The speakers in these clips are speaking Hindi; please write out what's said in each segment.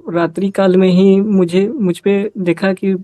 रात्रि काल में ही मुझ पे देखा कि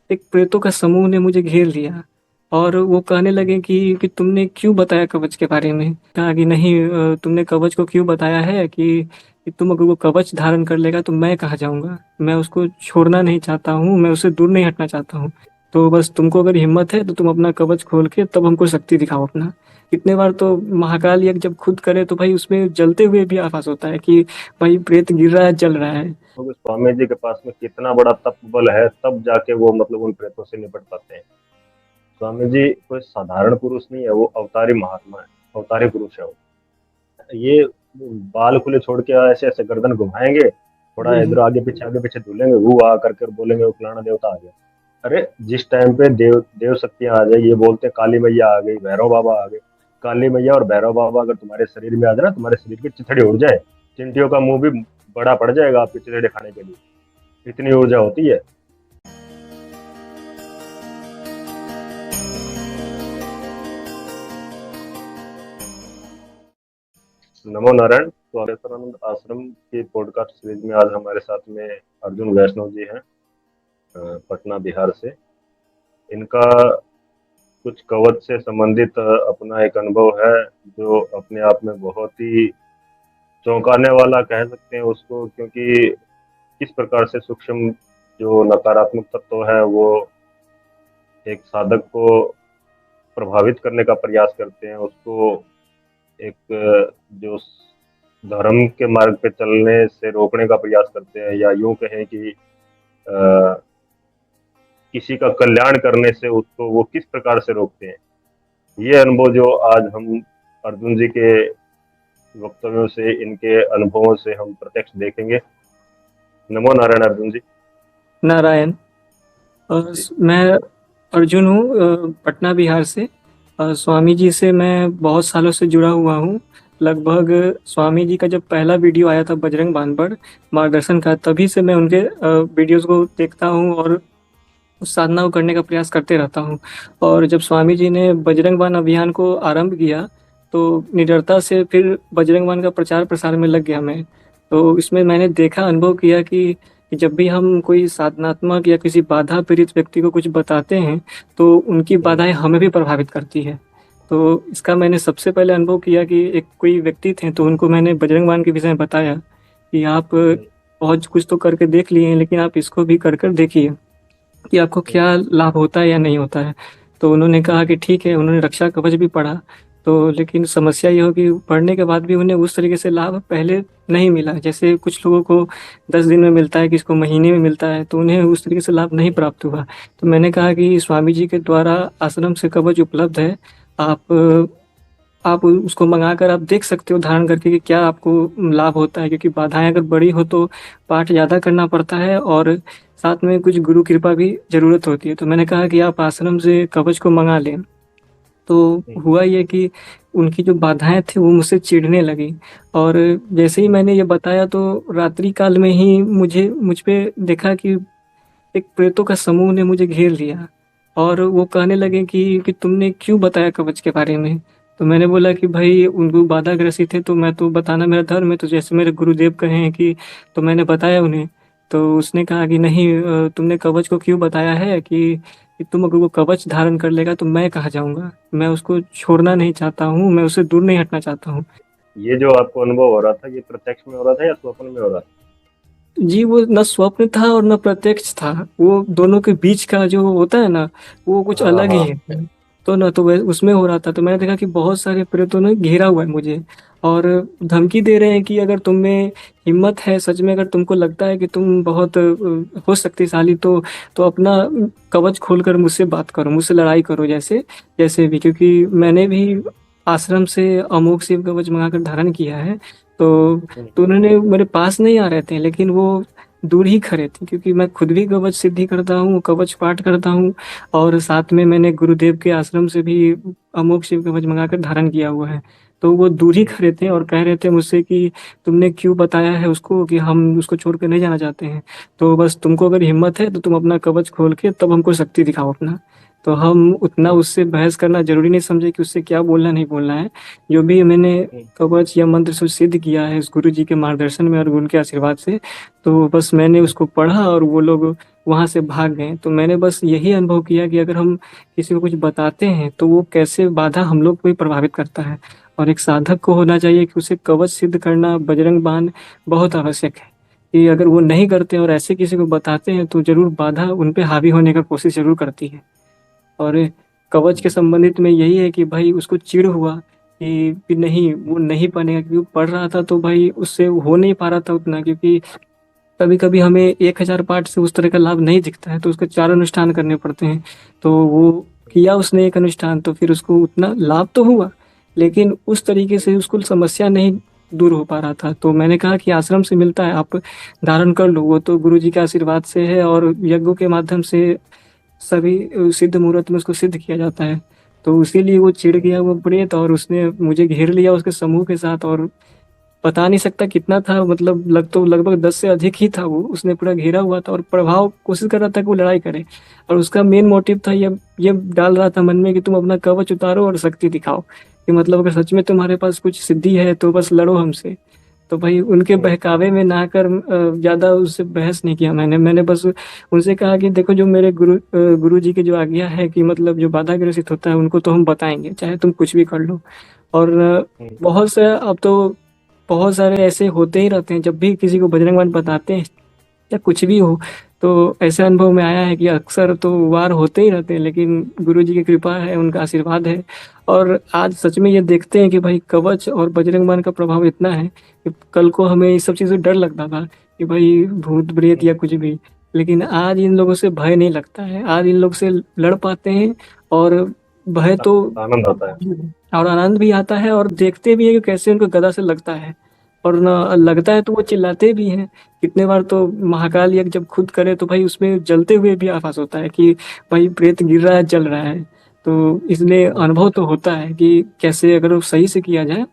एक प्रेतों का समूह ने मुझे घेर लिया और वो कहने लगे कि तुमने क्यों बताया कवच के बारे में। कहा कि नहीं, तुमने कवच को क्यों बताया है कि तुम अगर वो कवच धारण कर लेगा तो मैं कहाँ जाऊंगा। मैं उसको छोड़ना नहीं चाहता हूँ, मैं उससे दूर नहीं हटना चाहता हूँ। तो बस तुमको अगर हिम्मत है तो तुम अपना कवच खोल के तब हमको शक्ति दिखाओ अपना। कितने बार तो महाकाल यज्ञ जब खुद करे तो भाई उसमें जलते हुए भी आभास होता है कि भाई प्रेत गिर रहा है, जल रहा है। तो स्वामी जी के पास में कितना बड़ा तप बल है, तब जाके वो मतलब उन प्रेतों से निपट पाते हैं। स्वामी जी कोई साधारण पुरुष नहीं है, वो अवतारी महात्मा है, अवतारी पुरुष है वो। ये बाल खुले छोड़ के ऐसे ऐसे गर्दन घुमाएंगे, थोड़ा जी जी। इधर आगे पीछे झूलेंगे, वो आ करके बोलेंगे वो फलाना देवता आ गया। अरे जिस टाइम पे देव देव शक्तियां आ जाए, ये बोलते हैं काली मैया आ गई, भैरव बाबा आ गए। काली मैया और भैरव बाबा अगर तुम्हारे शरीर में आ जाए ना, तुम्हारे शरीर की चिथड़ी उड़ जाए, चिंटियों का मुंह भी बड़ा पड़ जाएगा आपके चिथड़े खाने के लिए, इतनी ऊर्जा होती है। नमो नारायण। तो अवसरानंद आश्रम की पॉडकास्ट सीरीज में आज हमारे साथ में अर्जुन वैष्णव जी हैं, पटना बिहार से। इनका कुछ कवच से संबंधित अपना एक अनुभव है, जो अपने आप में बहुत ही चौंकाने वाला कह सकते हैं उसको, क्योंकि किस प्रकार से सूक्ष्म जो नकारात्मक तत्व है वो एक साधक को प्रभावित करने का प्रयास करते हैं, उसको एक जो धर्म के मार्ग पे चलने से रोकने का प्रयास करते हैं, या यूं कहें कि किसी का कल्याण करने से उसको वो किस प्रकार से रोकते हैं। ये अनुभव जो आज हम अर्जुन जी के वक्तव्यों से, इनके अनुभवों से हम प्रत्यक्ष देखेंगे। नमो नारायण अर्जुन जी। नारायण। जी। मैं अर्जुन हूँ, पटना बिहार से। स्वामी जी से मैं बहुत सालों से जुड़ा हुआ हूँ। लगभग स्वामी जी का जब पहला वीडियो आया था बजरंग बाण पर मार्गदर्शन का, तभी से मैं उनके वीडियोस को देखता हूँ और उस साधना को करने का प्रयास करते रहता हूँ। और जब स्वामी जी ने बजरंग बाण अभियान को आरंभ किया तो निडरता से फिर बजरंग बाण का प्रचार प्रसार में लग गया मैं। तो इसमें मैंने देखा, अनुभव किया कि जब भी हम कोई साधनात्मक या किसी बाधा पीड़ित व्यक्ति को कुछ बताते हैं तो उनकी बाधाएं हमें भी प्रभावित करती है। तो इसका मैंने सबसे पहले अनुभव किया कि एक कोई व्यक्ति थे तो उनको मैंने बजरंग बाण के विषय में बताया कि आप बहुत कुछ तो करके देख लिए हैं, लेकिन आप इसको भी कर कर देखिए कि आपको क्या लाभ होता है या नहीं होता है। तो उन्होंने कहा कि ठीक है, उन्होंने रक्षा कवच भी पढ़ा। तो लेकिन समस्या ये हो कि पढ़ने के बाद भी उन्हें उस तरीके से लाभ पहले नहीं मिला, जैसे कुछ लोगों को 10 दिन में मिलता है, किसी को महीने में मिलता है, तो उन्हें उस तरीके से लाभ नहीं प्राप्त हुआ। तो मैंने कहा कि स्वामी जी के द्वारा आश्रम से कवच उपलब्ध है। आप आप उसको मंगा कर आप देख सकते हो धारण करके कि क्या आपको लाभ होता है, क्योंकि बाधाएं अगर बड़ी हो तो पाठ ज़्यादा करना पड़ता है और साथ में कुछ गुरु कृपा भी ज़रूरत होती है। तो मैंने कहा कि आप आश्रम से कवच को मंगा लें। तो हुआ ये कि उनकी जो बाधाएं थी वो मुझसे चिढ़ने लगी। और जैसे ही मैंने ये बताया तो रात्रि काल में ही मुझ पे देखा कि एक प्रेतों का समूह ने मुझे घेर लिया और वो कहने लगे कि तुमने क्यों बताया कवच के बारे में। तो मैंने बोला कि भाई उनको बाधा ग्रसित है तो मैं तो बताना मेरा धर्म है, तो जैसे मेरे गुरुदेव कहे हैं कि, तो मैंने बताया उन्हें। तो उसने कहा कि नहीं, तुमने कवच को क्यों बताया है कि तुम अगर वो कवच धारण कर लेगा तो मैं कहाँ जाऊंगा। मैं उसको छोड़ना नहीं चाहता हूँ, मैं उससे दूर नहीं हटना चाहता हूँ। ये जो आपको अनुभव हो रहा था, ये प्रत्यक्ष में हो रहा था या स्वप्न में हो रहा था? जी, वो न स्वप्न था और न प्रत्यक्ष था। वो दोनों के बीच का जो होता है ना, वो कुछ हाँ अलग ही हाँ। है। तो ना तो वह उसमें हो रहा था, तो मैंने देखा कि बहुत सारे प्रेतों ने घेरा हुआ है मुझे और धमकी दे रहे हैं कि अगर तुम में हिम्मत है सच में, अगर तुमको लगता है कि तुम बहुत हो शक्तिशाली, तो अपना कवच खोलकर मुझसे बात करो, मुझसे लड़ाई करो, जैसे जैसे भी, क्योंकि मैंने भी आश्रम से अमोघ शिव कवच मंगाकर धारण किया है। तो तो उन्होंने मेरे पास नहीं आ रहे थे, लेकिन वो दूर ही खड़े थे, क्योंकि मैं खुद भी कवच सिद्धि करता हूँ, कवच पाठ करता हूँ और साथ में मैंने गुरुदेव के आश्रम से भी अमोघ शिव कवच मंगाकर धारण किया हुआ है। तो वो दूर ही खड़े थे और कह रहे थे मुझसे कि तुमने क्यों बताया है उसको, कि हम उसको छोड़ कर नहीं जाना चाहते हैं। तो बस तुमको अगर हिम्मत है तो तुम अपना कवच खोल के तब हमको शक्ति दिखाओ अपना। तो हम उतना उससे बहस करना ज़रूरी नहीं समझे कि उससे क्या बोलना, नहीं बोलना है। जो भी मैंने हुँ, कवच या मंत्र से सिद्ध किया है इस गुरु जी के मार्गदर्शन में और उनके आशीर्वाद से, तो बस मैंने हुँ, उसको पढ़ा और वो लोग वहाँ से भाग गए। तो मैंने बस यही अनुभव किया कि अगर हम किसी को कुछ बताते हैं, तो वो कैसे बाधा हम लोग को ही प्रभावित करता है। और एक साधक को होना चाहिए कि उसे कवच सिद्ध करना, बजरंग बाण बहुत आवश्यक है। कि अगर वो नहीं करते और ऐसे किसी को बताते हैं, तो ज़रूर बाधा उन पे हावी होने का कोशिश ज़रूर करती है। और कवच के हुँ, संबंधित में यही है कि भाई उसको चिढ़ हुआ कि नहीं, हुँ, वो नहीं बनेगा, क्योंकि वो पढ़ रहा था तो भाई उससे हो नहीं पा रहा था उतना, क्योंकि कभी कभी हमें 1,000 पाठ से उस तरह का लाभ नहीं दिखता है, तो उसके 4 अनुष्ठान करने पड़ते हैं। तो वो किया उसने एक अनुष्ठान, तो फिर उसको उतना लाभ तो हुआ, लेकिन उस तरीके से उसको समस्या नहीं दूर हो पा रहा था। तो मैंने कहा कि आश्रम से मिलता है, आप धारण कर लो, वो तो गुरु जी के आशीर्वाद से है और यज्ञों के माध्यम से सभी सिद्ध मुहूर्त में उसको सिद्ध किया जाता है। तो इसीलिए वो चिढ़ हुँ, गया वो प्रेत, और उसने मुझे घेर लिया उसके समूह के साथ, और बता नहीं सकता कितना था, मतलब लगभग 10 से अधिक ही था। वो उसने पूरा घेरा हुआ था और प्रभाव कोशिश कर रहा था कि वो लड़ाई करे। और उसका मेन मोटिव था, ये डाल रहा था मन में कि तुम अपना कवच उतारो और शक्ति दिखाओ, कि मतलब अगर सच में तुम्हारे पास कुछ सिद्धि है तो बस लड़ो हमसे। तो भाई उनके हुँ, बहकावे में ना आकर ज़्यादा उससे बहस नहीं किया मैंने। मैंने बस उनसे कहा कि देखो, जो मेरे गुरु जी की जो आज्ञा है कि मतलब जो बाधा ग्रसित होता है उनको तो हम बताएंगे, चाहे तुम कुछ भी कर लो। और हुँ, बहुत से अब तो बहुत सारे ऐसे होते ही रहते हैं, जब भी किसी को बजरंग बाण बताते हैं या कुछ भी हो, तो ऐसे अनुभव में आया है कि अक्सर तो वार होते ही रहते हैं, लेकिन गुरु जी की कृपा है, उनका आशीर्वाद है। और आज सच में ये देखते हैं कि भाई कवच और बजरंग बाण का प्रभाव इतना है कि कल को हमें इस सब चीज़ों से डर लगता था कि भाई भूत प्रेत हुँ, या कुछ भी, लेकिन आज इन लोगों से भय नहीं लगता है। आज इन लोग से लड़ पाते हैं, और भय आ तो आनंद आता है। और आनंद भी आता है, और देखते भी है कि कैसे उनको गदा से लगता है। और ना हुँ, लगता है तो वो चिल्लाते भी हैं। कितने बार तो महाकाल यज्ञ जब खुद करे तो भाई उसमें जलते हुए भी आभास होता है कि भाई प्रेत गिर रहा है, जल रहा है। तो इसलिए हुँ, अनुभव तो होता है कि कैसे अगर वो सही से किया जाए।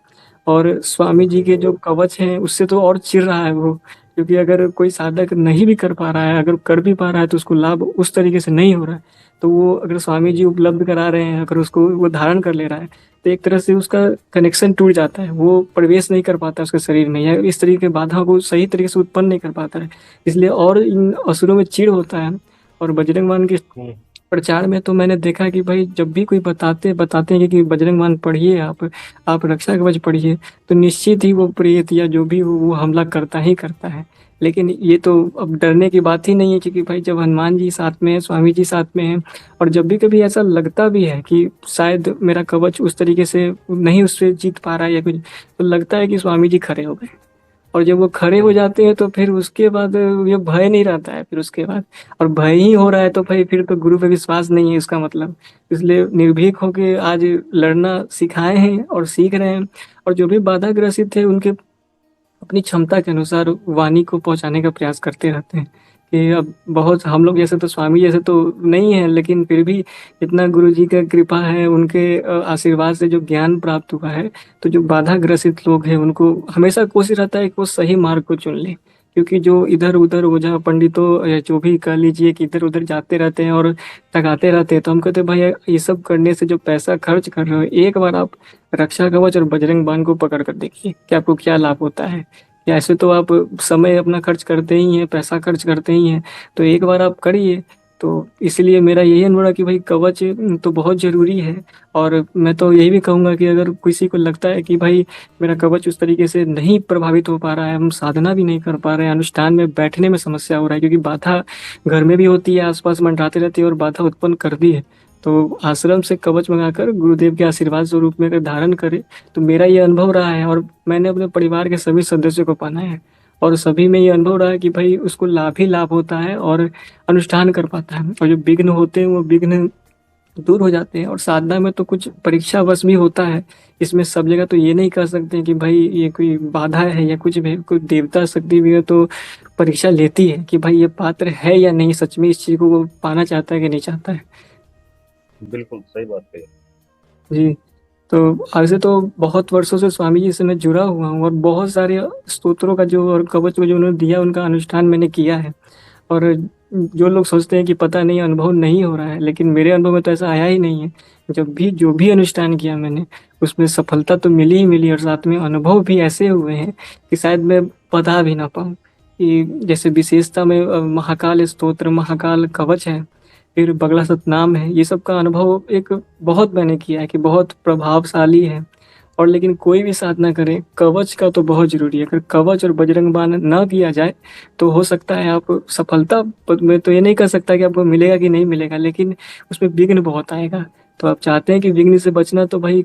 और स्वामी जी के जो कवच हैं उससे तो और चिढ़ रहा है वो, क्योंकि अगर कोई साधक नहीं भी कर पा रहा है, अगर कर भी पा रहा है तो उसको लाभ उस तरीके से नहीं हो रहा है। तो वो अगर स्वामी हुँ, जी उपलब्ध करा रहे हैं, अगर उसको वो धारण कर ले रहा है, तो एक तरह से उसका कनेक्शन टूट जाता है, वो प्रवेश नहीं कर पाता उसके शरीर में, या इस तरीके की बाधा को सही तरीके से उत्पन्न नहीं कर पाता है। इसलिए और इन असुरों में चिढ़ होता है। और बजरंग बाण के हुँ, प्रचार में तो मैंने देखा कि भाई जब भी कोई बताते बताते हैं कि बजरंग बाण पढ़िए, आप रक्षा कवच पढ़िए, तो निश्चित ही वो प्रेत या जो भी हो वो हमला करता ही करता है। लेकिन ये तो अब डरने की बात ही नहीं है, क्योंकि भाई जब हनुमान जी साथ में है, स्वामी जी साथ में हैं, और जब भी कभी ऐसा लगता भी है कि शायद मेरा कवच उस तरीके से नहीं उससे जीत पा रहा है या कुछ, तो लगता है कि स्वामी जी खड़े हो गए। और जब वो खड़े हो हुँ, जाते हैं तो फिर उसके बाद ये भय नहीं रहता है फिर उसके बाद। और भय ही हो रहा है तो भाई फिर तो गुरु पे विश्वास नहीं है इसका मतलब। इसलिए निर्भीक होके आज लड़ना सिखाए हैं और सीख रहे हैं। और जो भी बाधा ग्रसित है उनके अपनी क्षमता के अनुसार वाणी को पहुंचाने का प्रयास करते रहते हैं। कि अब बहुत हम लोग जैसे तो स्वामी जैसे तो नहीं है, लेकिन फिर भी इतना गुरु जी का कृपा है, उनके आशीर्वाद से जो ज्ञान प्राप्त हुआ है, तो जो बाधा ग्रसित लोग हैं उनको हमेशा कोशिश रहता है कि वो सही मार्ग को चुन ले। क्योंकि जो इधर उधर ओझा पंडितों या जो भी कह लीजिए कि इधर उधर जाते रहते हैं और टगाते रहते हैं, तो हम कहते हैं भाई ये सब करने से जो पैसा खर्च कर रहे हो, एक बार आप रक्षा कवच और बजरंग बाण को पकड़ कर देखिए कि आपको क्या लाभ होता है। या ऐसे तो आप समय अपना खर्च करते ही हैं, पैसा खर्च करते ही हैं, तो एक बार आप करिए। तो इसलिए मेरा यही अनुभव है कि भाई कवच तो बहुत ज़रूरी है। और मैं तो यही भी कहूँगा कि अगर किसी को लगता है कि भाई मेरा कवच उस तरीके से नहीं प्रभावित हो पा रहा है, हम साधना भी नहीं कर पा रहे हैं, अनुष्ठान में बैठने में समस्या हो रहा है, क्योंकि बाधा घर में भी होती है, आसपास मंडराते रहती है और बाधा उत्पन्न कर दी है, तो आश्रम से कवच मंगाकर गुरुदेव के आशीर्वाद स्वरूप में अगर धारण करे, तो मेरा ये अनुभव रहा है। और मैंने अपने परिवार के सभी सदस्यों को पाना है, और सभी में ये अनुभव रहा है कि भाई उसको लाभ ही लाभ होता है और अनुष्ठान कर पाता है, और जो विघ्न होते हैं वो विघ्न दूर हो जाते हैं। और साधना में तो कुछ परीक्षा वश भी होता है, इसमें सब जगह तो ये नहीं कह सकते कि भाई ये कोई बाधा है या कुछ भी है। कोई देवता शक्ति भी है तो परीक्षा लेती है कि भाई ये पात्र है या नहीं, सच में इस चीज को वो पाना चाहता है कि नहीं चाहता है। बिल्कुल सही बात कही। जी। तो ऐसे तो बहुत वर्षों से स्वामी जी से मैं जुड़ा हुआ हूँ, और बहुत सारे स्तोत्रों का जो और कवच को जो उन्होंने दिया उनका अनुष्ठान मैंने किया है। और जो लोग सोचते हैं कि पता नहीं अनुभव नहीं हो रहा है, लेकिन मेरे अनुभव में तो ऐसा आया ही नहीं है। जब भी जो भी अनुष्ठान किया मैंने, उसमें सफलता तो मिली ही मिली, और साथ में अनुभव भी ऐसे हुए हैं कि शायद मैं बता भी ना पाऊँ। कि जैसे विशेषता में महाकाल स्तोत्र, महाकाल कवच है, फिर बगला सतनाम है, ये सब का अनुभव एक बहुत मैंने किया है कि बहुत प्रभावशाली है। और लेकिन कोई भी साधना करे, कवच का तो बहुत जरूरी है। अगर कवच और बजरंग बाण ना किया जाए तो हो सकता है आप सफलता, मैं तो ये नहीं कह सकता कि आपको मिलेगा कि नहीं मिलेगा, लेकिन उसमें विघ्न बहुत आएगा। तो आप चाहते हैं कि विघ्न से बचना, तो भाई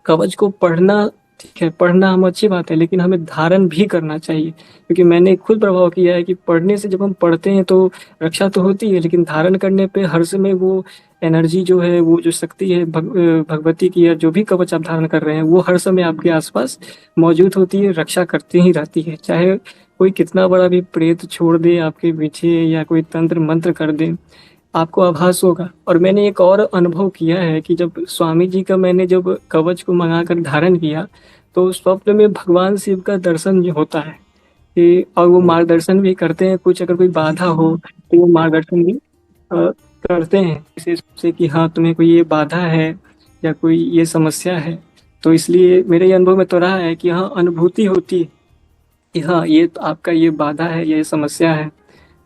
कवच को पढ़ना, ठीक है, पढ़ना हम अच्छी बात है, लेकिन हमें धारण भी करना चाहिए। क्योंकि मैंने खुद प्रभाव किया है कि पढ़ने से जब हम पढ़ते हैं तो रक्षा तो होती है, लेकिन धारण करने पे हर समय वो एनर्जी जो है, वो जो शक्ति है भगवती की, या जो भी कवच आप धारण कर रहे हैं, वो हर समय आपके आसपास मौजूद होती है, रक्षा करती ही रहती है। चाहे कोई कितना बड़ा भी प्रेत छोड़ दे आपके पीछे, या कोई तंत्र मंत्र कर दे, आपको आभास होगा। और मैंने एक और अनुभव किया है कि जब स्वामी जी का मैंने जब कवच को मंगाकर धारण किया, तो स्वप्न में भगवान शिव का दर्शन जो होता है कि, और वो मार्गदर्शन भी करते हैं, कुछ अगर कोई बाधा हो तो वो मार्गदर्शन भी अ, करते हैं, विशेष रूप से कि हाँ तुम्हें कोई ये बाधा है या कोई ये समस्या है। तो इसलिए मेरे ये अनुभव में तो रहा है कि हाँ, अनुभूति होती है कि हाँ ये तो आपका ये बाधा है, ये समस्या है।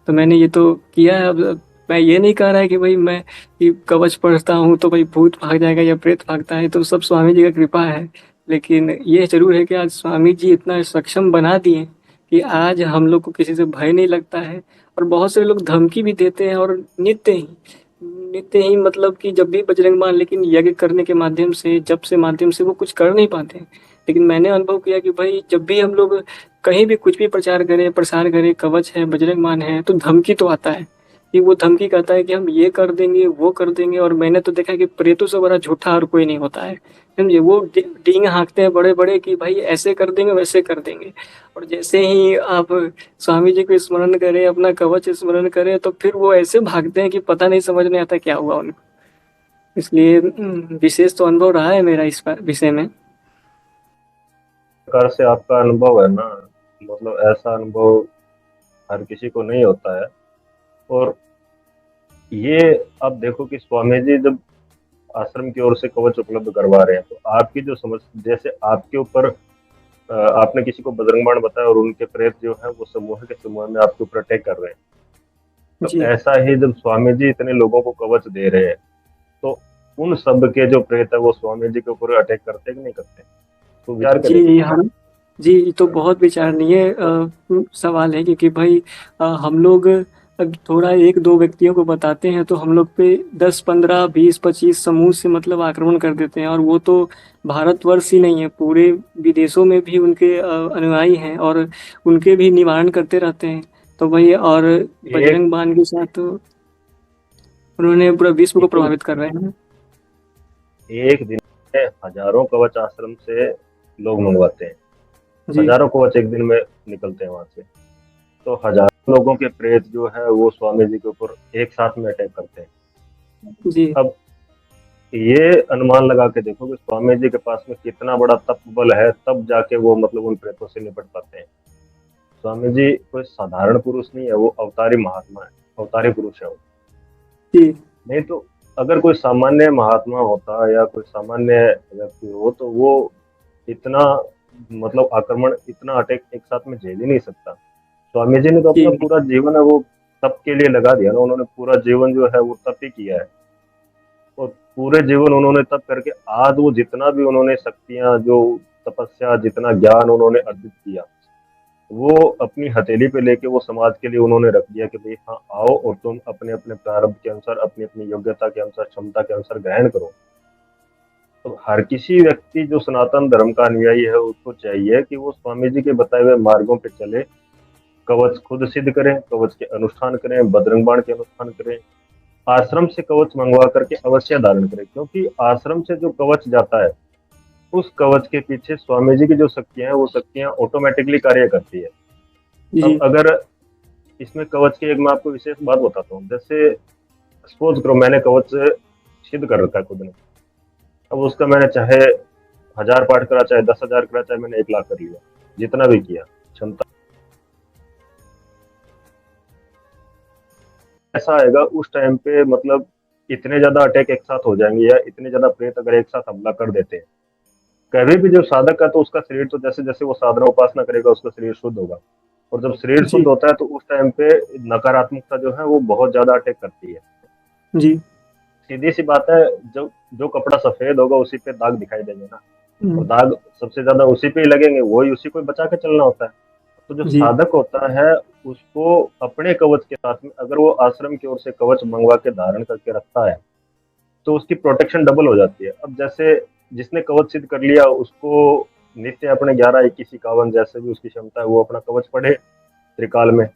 तो मैंने ये तो किया है। अब मैं ये नहीं कह रहा है कि भाई मैं कि कवच पढ़ता हूँ तो भाई भूत भाग जाएगा या प्रेत भागता है, तो सब स्वामी जी का कृपा है। लेकिन ये जरूर है कि आज स्वामी जी इतना सक्षम बना दिए कि आज हम लोग को किसी से भय नहीं लगता है। और बहुत से लोग धमकी भी देते हैं, और नित्य ही मतलब कि जब भी बजरंग बाण, लेकिन यज्ञ करने के माध्यम से, जप से माध्यम से वो कुछ कर नहीं पाते। लेकिन मैंने अनुभव किया कि भाई जब भी हम लोग कहीं भी कुछ भी प्रचार करें, प्रसार करें, कवच है, बजरंग बाण है, तो धमकी तो आता है कि वो धमकी कहता है कि हम ये कर देंगे, वो कर देंगे। और मैंने तो देखा है कि प्रेतों से बड़ा झूठा और कोई नहीं होता है। समझे, वो डींग हाँकते हैं बड़े बड़े कि भाई ऐसे कर देंगे, वैसे कर देंगे। और जैसे ही आप स्वामी जी को स्मरण करें, अपना कवच स्मरण करें, तो फिर वो ऐसे भागते हैं कि पता नहीं समझ में आता क्या हुआ उनको। इसलिए विशेष तो अनुभव रहा है मेरा इस विषय में। प्रकार से आपका अनुभव है ना, मतलब ऐसा अनुभव हर किसी को नहीं होता है। और ये आप देखो कि स्वामी जी जब आश्रम की ओर से कवच उपलब्ध करवा रहे हैं, तो आपकी जो समझ, जैसे आपके ऊपर आपने किसी को बजरंग बाण बताया और उनके प्रेत जो है वो समूह के समूह में आपके ऊपर अटैक कर रहे हैं, तो जी ऐसा ही जब स्वामी जी इतने लोगों को कवच दे रहे हैं, तो उन सब के जो प्रेत है वो स्वामी जी के ऊपर अटैक करते कि नहीं करते? तो विचार करें जी, कि हम जी, ये तो बहुत विचारणीय सवाल है। क्योंकि भाई हम लोग थोड़ा एक दो व्यक्तियों को बताते हैं तो हम लोग पे 10 15 20 25 समूह से मतलब आक्रमण कर देते हैं। और वो तो भारतवर्ष ही नहीं है, पूरे विदेशों में भी उनके अनुयायी हैं, और उनके भी निवारण करते रहते हैं। तो भाई, और एक बजरंग बाण के साथ तो उन्होंने पूरा विश्व को एक प्रभावित कर रहे हैं। एक दिन में हजारों कवच आश्रम से लोग मंगवाते हैं, जी हजारों कवच एक दिन में निकलते हैं वहां से। तो हजारों लोगों के प्रेत जो है वो स्वामी जी के ऊपर एक साथ में अटैक करते हैं। जी अब ये अनुमान लगा के देखो कि स्वामी जी के पास में कितना बड़ा तप बल है, तब जाके वो मतलब उन प्रेतों से निपट पाते हैं। स्वामी जी कोई साधारण पुरुष नहीं है, वो अवतारी महात्मा है, अवतारी पुरुष है वो। जी नहीं तो अगर कोई सामान्य महात्मा होता या कोई सामान्य व्यक्ति हो तो वो इतना मतलब आक्रमण, इतना अटैक एक साथ में झेल ही नहीं सकता। स्वामी जी ने तो अपना जी पूरा जीवन है वो तप के लिए लगा दिया ना, उन्होंने पूरा जीवन जो है वो तप ही किया है। और पूरे जीवन उन्होंने तप करके आज वो जितना भी उन्होंने शक्तियां, जो तपस्या, जितना ज्ञान उन्होंने अर्जित किया, वो अपनी हथेली पे लेके वो समाज के लिए उन्होंने रख दिया कि भाई हाँ आओ और तुम अपने अपने प्रारब्ध के अनुसार, अपनी अपनी योग्यता के अनुसार, क्षमता के अनुसार ग्रहण करो। तो हर किसी व्यक्ति जो सनातन धर्म का अनुयायी है उसको चाहिए कि वो स्वामी जी के बताए हुए मार्गों पे चले, कवच खुद सिद्ध करें, कवच के अनुष्ठान करें, बजरंग बाण के अनुष्ठान करें, आश्रम से कवच मंगवा करके अवश्य धारण करें। क्योंकि आश्रम से जो कवच जाता है, उस कवच के पीछे स्वामी जी की जो शक्तियां हैं वो शक्तियां ऑटोमेटिकली कार्य करती है। अब जी अगर इसमें कवच की एक मैं आपको विशेष बात बताता हूँ, जैसे सपोज करो मैंने कवच सिद्ध कर रखा है खुद ने, अब उसका मैंने चाहे 1000 पाठ करा, चाहे 10,000 करा, चाहे मैंने 1 लाख कर लिया, जितना भी किया क्षमता, ऐसा आएगा उस टाइम पे, मतलब इतने ज्यादा अटैक एक साथ हो जाएंगे, या इतने ज्यादा प्रेत अगर एक साथ हमला कर देते हैं, कभी भी जो साधक है तो उसका शरीर तो जैसे जैसे वो साधना उपासना करेगा उसका शरीर शुद्ध होगा, और जब शरीर शुद्ध जी, होता है तो उस टाइम पे नकारात्मकता जो है वो बहुत ज्यादा अटैक करती है। जी। सीधी सी बात है, जो जो कपड़ा सफेद होगा उसी पे दाग दिखाई देंगे ना, और हुँ, दाग सबसे ज्यादा उसी पे ही लगेंगे, वही उसी को बचा के चलना होता है। तो जो जी, साधक होता है उसको अपने कवच के साथ में अगर वो आश्रम की ओर से कवच मंगवा के धारण करके रखता है तो उसकी प्रोटेक्शन डबल हो जाती है। अब जैसे जिसने कवच सिद्ध कर लिया उसको नित्य अपने 11, 21, 51 जैसे भी उसकी क्षमता है वो अपना कवच पढ़े त्रिकाल में।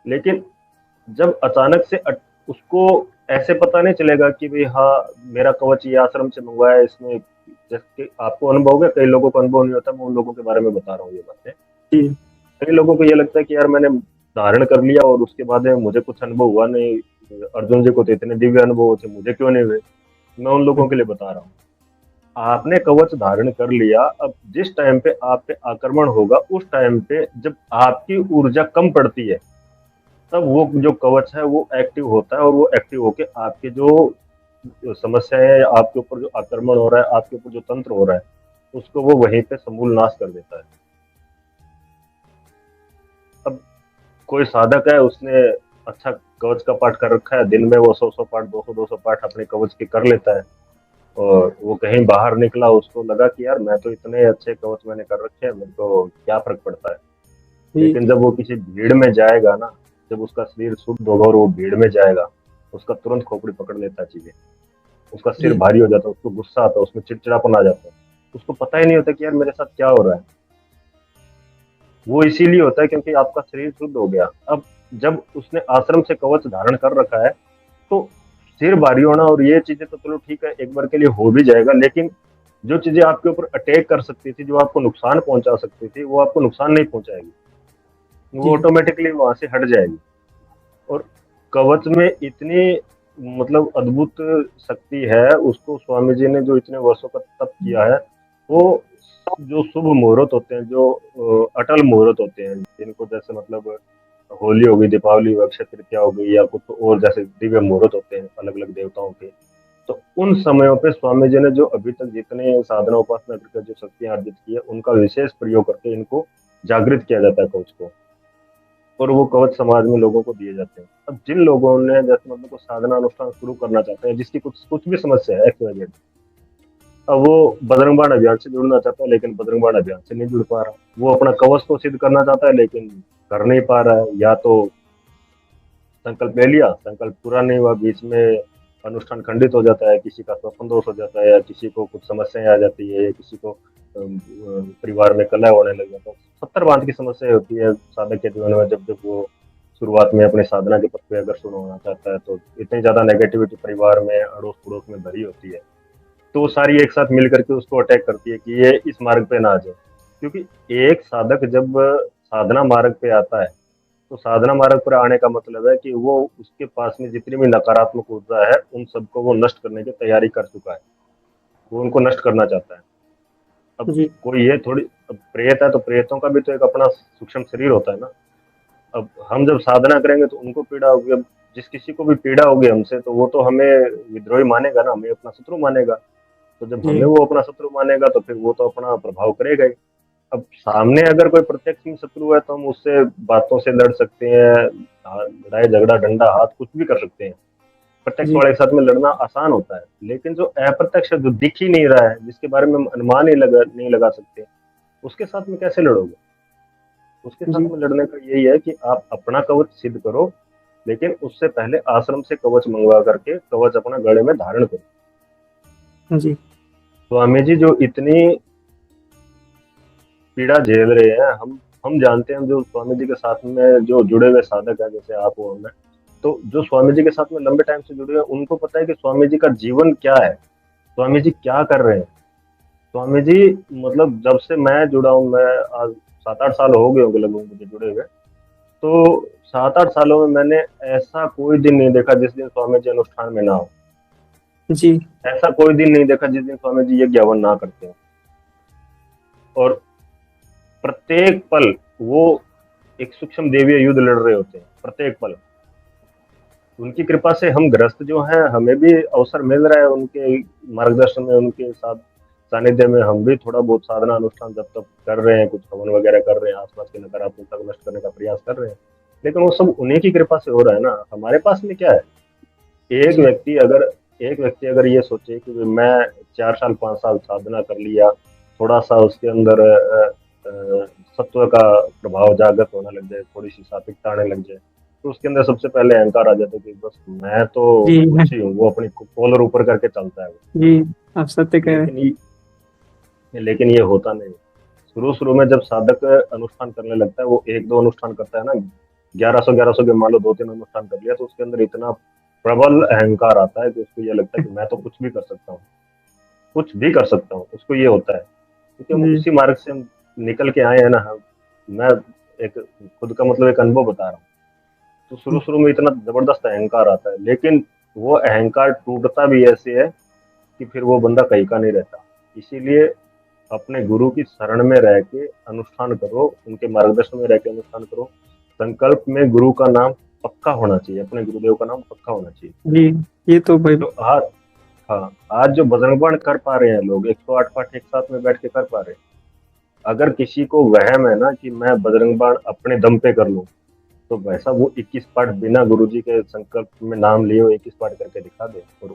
लेकिन जब अचानक से उसको ऐसे पता नहीं चलेगा कि भाई हाँ मेरा कवच ये आश्रम से मंगवाया है, इसमें जैसे आपको अनुभव हो गया, कई लोगों को अनुभव नहीं होता, मैं उन लोगों के बारे में बता रहा हूँ ये बातें। जी, कई लोगों को ये लगता है कि यार मैंने धारण कर लिया और उसके बाद में मुझे कुछ अनुभव हुआ नहीं, अर्जुन जी को तो इतने दिव्य अनुभव होते, मुझे क्यों नहीं हुए। मैं उन हुँ, लोगों के लिए बता रहा हूँ, आपने कवच धारण कर लिया, अब जिस टाइम पे आप पे आक्रमण होगा उस टाइम पे जब आपकी ऊर्जा कम पड़ती है तब वो जो कवच है वो एक्टिव होता है, और वो एक्टिव होके आपके जो समस्या है, आपके ऊपर जो आक्रमण हो रहा है, आपके ऊपर जो तंत्र हो रहा है, उसको वो वहीं पे समूल नाश कर देता है। अब कोई साधक है, उसने अच्छा कवच का पाठ कर रखा है, दिन में वो 100 100 पाठ, 200 200 पाठ अपने कवच के कर लेता है, और वो कहीं बाहर निकला उसको लगा कि यार मैं तो इतने अच्छे कवच मैंने कर रखे हैं, मेरे को क्या फर्क पड़ता है। जी, लेकिन जब वो किसी भीड़ में जाएगा ना, जब उसका शरीर शुद्ध होगा और वो भीड़ में जाएगा, उसका तुरंत खोपड़ी पकड़ लेता है चीजें, उसका सिर जी, भारी हो जाता है, उसको गुस्सा आता है, उसमें चिड़चिड़ापन आ जाता है, उसको पता ही नहीं होता कि यार मेरे साथ क्या हो रहा है। वो इसीलिए होता है क्योंकि आपका शरीर शुद्ध हो गया। अब जब उसने आश्रम से कवच धारण कर रखा है तो सिर भारी होना और ये चीजें तो चलो ठीक है एक बार के लिए हो भी जाएगा, लेकिन जो चीजें आपके ऊपर अटैक कर सकती थी, जो आपको नुकसान पहुंचा सकती थी, वो आपको नुकसान नहीं पहुंचाएगी, वो जी, ऑटोमेटिकली वहां से हट जाएगी। और कवच में इतनी मतलब अद्भुत शक्ति है, उसको स्वामी जी ने जो इतने वर्षों का तप किया है, वो जो शुभ मुहूर्त होते हैं, जो अटल मुहूर्त होते हैं, जिनको जैसे मतलब होली हो गई, दीपावली हो गई, अक्षय तृतीया हो गई, या कुछ और जैसे दिव्य मुहूर्त होते हैं अलग अलग देवताओं के, तो उन समयों पे स्वामी जी ने जो अभी तक जितने साधना उपासना करके जो शक्तियां अर्जित की है उनका विशेष प्रयोग करके इनको जागृत किया जाता है कवच को, और वो कवच समाज में लोगों को दिए जाते हैं। अब जिन लोगों ने जैसे मतलब को साधना अनुष्ठान शुरू करना चाहते हैं, जिसकी कुछ कुछ भी समस्या है XYZ, अब वो बजरंग बाण अभियान से जुड़ना चाहता है लेकिन बजरंग बाण अभियान से नहीं जुड़ पा रहा, वो अपना कवच तो सिद्ध करना चाहता है लेकिन कर नहीं पा रहा है, या तो संकल्प ले लिया, संकल्प पूरा नहीं हुआ, बीच में अनुष्ठान खंडित हो जाता है, किसी का स्वप्न दोष हो जाता है, या किसी को कुछ समस्याएं आ जाती है, या किसी को परिवार में कलह होने लग जाता है, 70 बात की समस्या होती है साधक के जीवन में। जब जब वो शुरुआत में अपने साधना के पथ पे अगर शुरू होना चाहता है तो इतनी ज्यादा नेगेटिविटी परिवार में अड़ोस पड़ोस में भरी होती है, तो वो सारी एक साथ मिल करके उसको अटैक करती है कि ये इस मार्ग पे ना आ जाए। क्योंकि एक साधक जब साधना मार्ग पे आता है तो साधना मार्ग पर आने का मतलब है कि वो उसके पास में जितनी भी नकारात्मक ऊर्जा है उन सबको वो नष्ट करने की तैयारी कर चुका है, वो उनको नष्ट करना चाहता है। अब जी, कोई ये थोड़ी, अब प्रेत है तो प्रेतों का भी तो एक अपना सूक्ष्म शरीर होता है ना। अब हम जब साधना करेंगे तो उनको पीड़ा होगी, अब जिस किसी को भी पीड़ा होगी हमसे तो वो तो हमें विद्रोही मानेगा ना, हमें अपना शत्रु मानेगा। तो जब हमें जी, वो अपना शत्रु मानेगा तो फिर वो तो अपना प्रभाव करेगा ही। अब सामने अगर कोई प्रत्यक्ष में शत्रु है तो हम उससे बातों से लड़ सकते हैं, लड़ाई झगड़ा डंडा हाथ कुछ भी कर सकते हैं, प्रत्यक्ष जी, वाले के साथ में लड़ना आसान होता है। लेकिन जो अप्रत्यक्ष है, जो दिख ही नहीं रहा है, जिसके बारे में हम अनुमान ही नहीं लगा सकते, उसके साथ में कैसे लड़ोगे। उसके साथ जी, में लड़ने का यही है कि आप अपना कवच सिद्ध करो, लेकिन उससे पहले आश्रम से कवच मंगवा करके कवच अपना गले में धारण करो। जी, स्वामी जी जो इतनी पीड़ा झेल रहे हैं, हम जानते हैं, हम जो स्वामी जी के साथ में जो जुड़े हुए साधक हैं जैसे आप हो मैं, तो जो स्वामी जी के साथ में लंबे टाइम से जुड़े हैं उनको पता है कि स्वामी जी का जीवन क्या है, स्वामी जी क्या कर रहे हैं। स्वामी जी मतलब जब से मैं जुड़ा हूँ, मैं आज 7 8 साल हो गए होंगे लगभग मुझे जुड़े हुए, तो 7 8 सालों में मैंने ऐसा कोई दिन नहीं देखा जिस दिन स्वामी जी अनुष्ठान में ना हो, जी, ऐसा कोई दिन नहीं देखा जिस दिन स्वामी जी यज्ञ हवन ना करते हो। और प्रत्येक पल वो एक सूक्ष्म देवीय युद्ध लड़ रहे होते हैं, प्रत्येक पल। उनकी कृपा से हम गृहस्थ जो हैं, हमें भी अवसर मिल रहा है उनके मार्गदर्शन में, उनके साथ सानिध्य में हम भी थोड़ा बहुत साधना अनुष्ठान जब तक कर रहे हैं, कुछ हवन वगैरह कर रहे हैं, आसपास की नकारात्मकता को नष्ट करने का प्रयास कर रहे हैं, लेकिन वो सब उन्हीं की कृपा से हो रहा है ना। हमारे पास में क्या है? एक जी व्यक्ति अगर एक व्यक्ति अगर ये सोचे कि मैं 4 साल 5 साल साधना कर लिया, थोड़ा सा उसके अंदर सत्व का प्रभाव जागृत होने लग जाए, थोड़ी सी सात्विकता आने लग जाए, तो उसके अंदर सबसे पहले अहंकार आ जाता है कि बस मैं तो जी कुछ ही हूँ, वो अपनी कॉलर ऊपर करके चलता है वो। जी, आप सत्य कह रहे हैं। लेकिन ये होता नहीं। शुरू शुरू में जब साधक अनुष्ठान करने लगता है, वो एक दो अनुष्ठान करता है ना, 1100 के मान लो 2 3 अनुष्ठान कर लिया, तो उसके अंदर इतना प्रबल अहंकार आता है कि उसको ये लगता है कि मैं तो कुछ भी कर सकता हूँ, कुछ भी कर सकता हूँ, उसको ये होता है, क्योंकि हम जी उसी मार्ग से हम निकल के आए हैं ना। हम मैं एक खुद का मतलब एक अनुभव बता रहा हूँ। तो शुरू शुरू में इतना जबरदस्त अहंकार आता है, लेकिन वो अहंकार टूटता भी ऐसे है कि फिर वो बंदा कहीं का नहीं रहता। इसीलिए अपने गुरु की शरण में रह के अनुष्ठान करो, उनके मार्गदर्शन में रह के अनुष्ठान करो। संकल्प में गुरु का नाम पक्का होना चाहिए, अपने गुरुदेव का नाम पक्का होना चाहिए। जी, ये तो भाई। तो आज, हाँ, आज जो बजरंग बाण कर पा रहे हैं लोग, 108 पाठ एक साथ में बैठ के कर पा रहे हैं। अगर किसी को वहम है ना कि मैं बजरंग बाण अपने दम पे कर लूं, तो वैसा वो 21 पाठ बिना गुरुजी के संकल्प में नाम लिए हुए 21 पाठ करके दिखा दे, और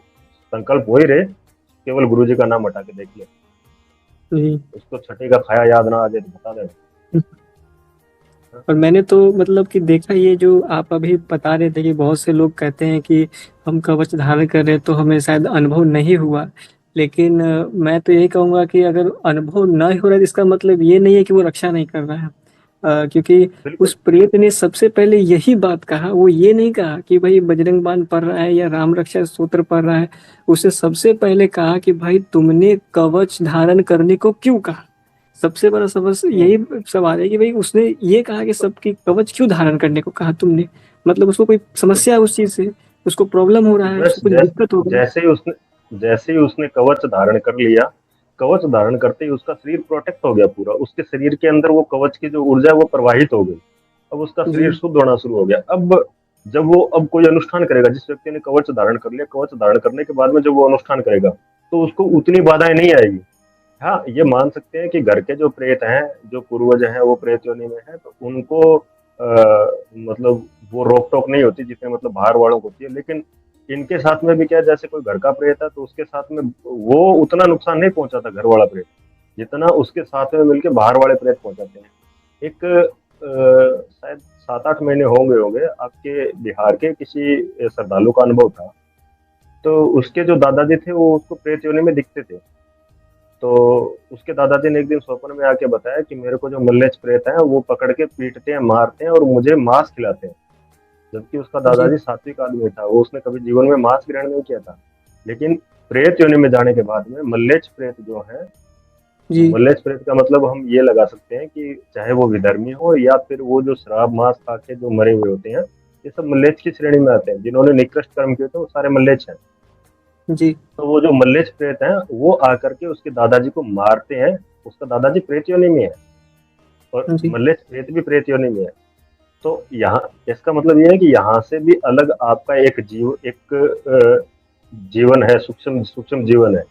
संकल्प वही रहे, केवल गुरुजी का नाम हटा के देख ले। जी, उसको छठे का खाया याद ना आ जाए तो बता दे। और मैंने तो मतलब कि देखा, ये जो आप अभी बता रहे थे कि बहुत से लोग कहते हैं कि हम कवच धारण कर रहे हैं तो हमें शायद अनुभव नहीं हुआ। लेकिन मैं तो यही कहूंगा कि अगर अनुभव नहीं हो रहा है, इसका मतलब ये नहीं है कि वो रक्षा नहीं कर रहा है। क्योंकि उस बिल्कुल। प्रेत ने सबसे पहले यही बात कहा, वो ये नहीं कहा कि भाई बजरंग बाण पढ़ रहा है या राम रक्षा स्तोत्र पढ़ रहा है। उसे सबसे पहले कहा कि भाई तुमने कवच धारण करने को क्यों कहा। सबसे बड़ा सबक हम्म, यही सवाल है कि भाई उसने ये कहा कि सबकी कवच क्यों धारण करने को कहा तुमने। मतलब उसको कोई तो समस्या है उस चीज से, उसको प्रॉब्लम हो रहा है, बस उसको कुछ दिक्कत हो गई। जैसे ही उसने कवच धारण कर लिया, कवच धारण करते ही उसका शरीर प्रोटेक्ट हो गया पूरा, उसके शरीर के अंदर वो कवच की जो ऊर्जा है वो प्रवाहित हो गई। अब उसका शरीर जी शुद्ध होना शुरू हो गया। अब जब वो अब कोई अनुष्ठान करेगा, जिस व्यक्ति ने कवच धारण कर लिया, कवच धारण करने के बाद में जब वो अनुष्ठान करेगा, तो उसको उतनी बाधाएं नहीं आएगी। हाँ, ये मान सकते हैं कि घर के जो प्रेत हैं, जो पूर्वज हैं, वो प्रेत योनि में है, तो उनको मतलब वो रोक टोक नहीं होती जितने मतलब बाहर वालों को होती है। लेकिन इनके साथ में भी क्या है, जैसे कोई घर का प्रेत है तो उसके साथ में वो उतना नुकसान नहीं पहुंचाता घर वाला प्रेत, जितना उसके साथ में मिलके बाहर वाले प्रेत पहुंचाते हैं। एक शायद 7 8 महीने होंगे होंगे आपके बिहार के किसी श्रद्धालु का अनुभव था। तो उसके जो दादाजी थे वो उसको प्रेत योनि में दिखते थे। तो उसके दादाजी ने एक दिन स्वप्न में आके बताया कि मेरे को जो मल्लेच प्रेत हैं वो पकड़ के पीटते हैं, मारते हैं और मुझे मांस खिलाते हैं। जबकि उसका जी दादाजी सात्विक आदमी था, वो उसने कभी जीवन में मांस ग्रहण नहीं किया था। लेकिन प्रेत योनि में जाने के बाद में मल्लेच प्रेत जो है, जी मल्लेच प्रेत का मतलब हम ये लगा सकते हैं कि चाहे वो विधर्मी हो या फिर वो जो शराब मांस खा के जो मरे हुए होते हैं, ये सब मल्लेच की श्रेणी में आते हैं। जिन्होंने निकृष्ट कर्म किए थे वो सारे मल्लेच हैं। जी तो वो जो मल्लेच प्रेत हैं वो आकर के उसके दादाजी को मारते हैं। उसका दादाजी प्रेत योनि में है और जी मल्लेश प्रेत भी प्रेत योनि में है। तो यहाँ इसका मतलब ये है कि यहाँ से भी अलग आपका एक जीवन है, सूक्ष्म सूक्ष्म जीवन है।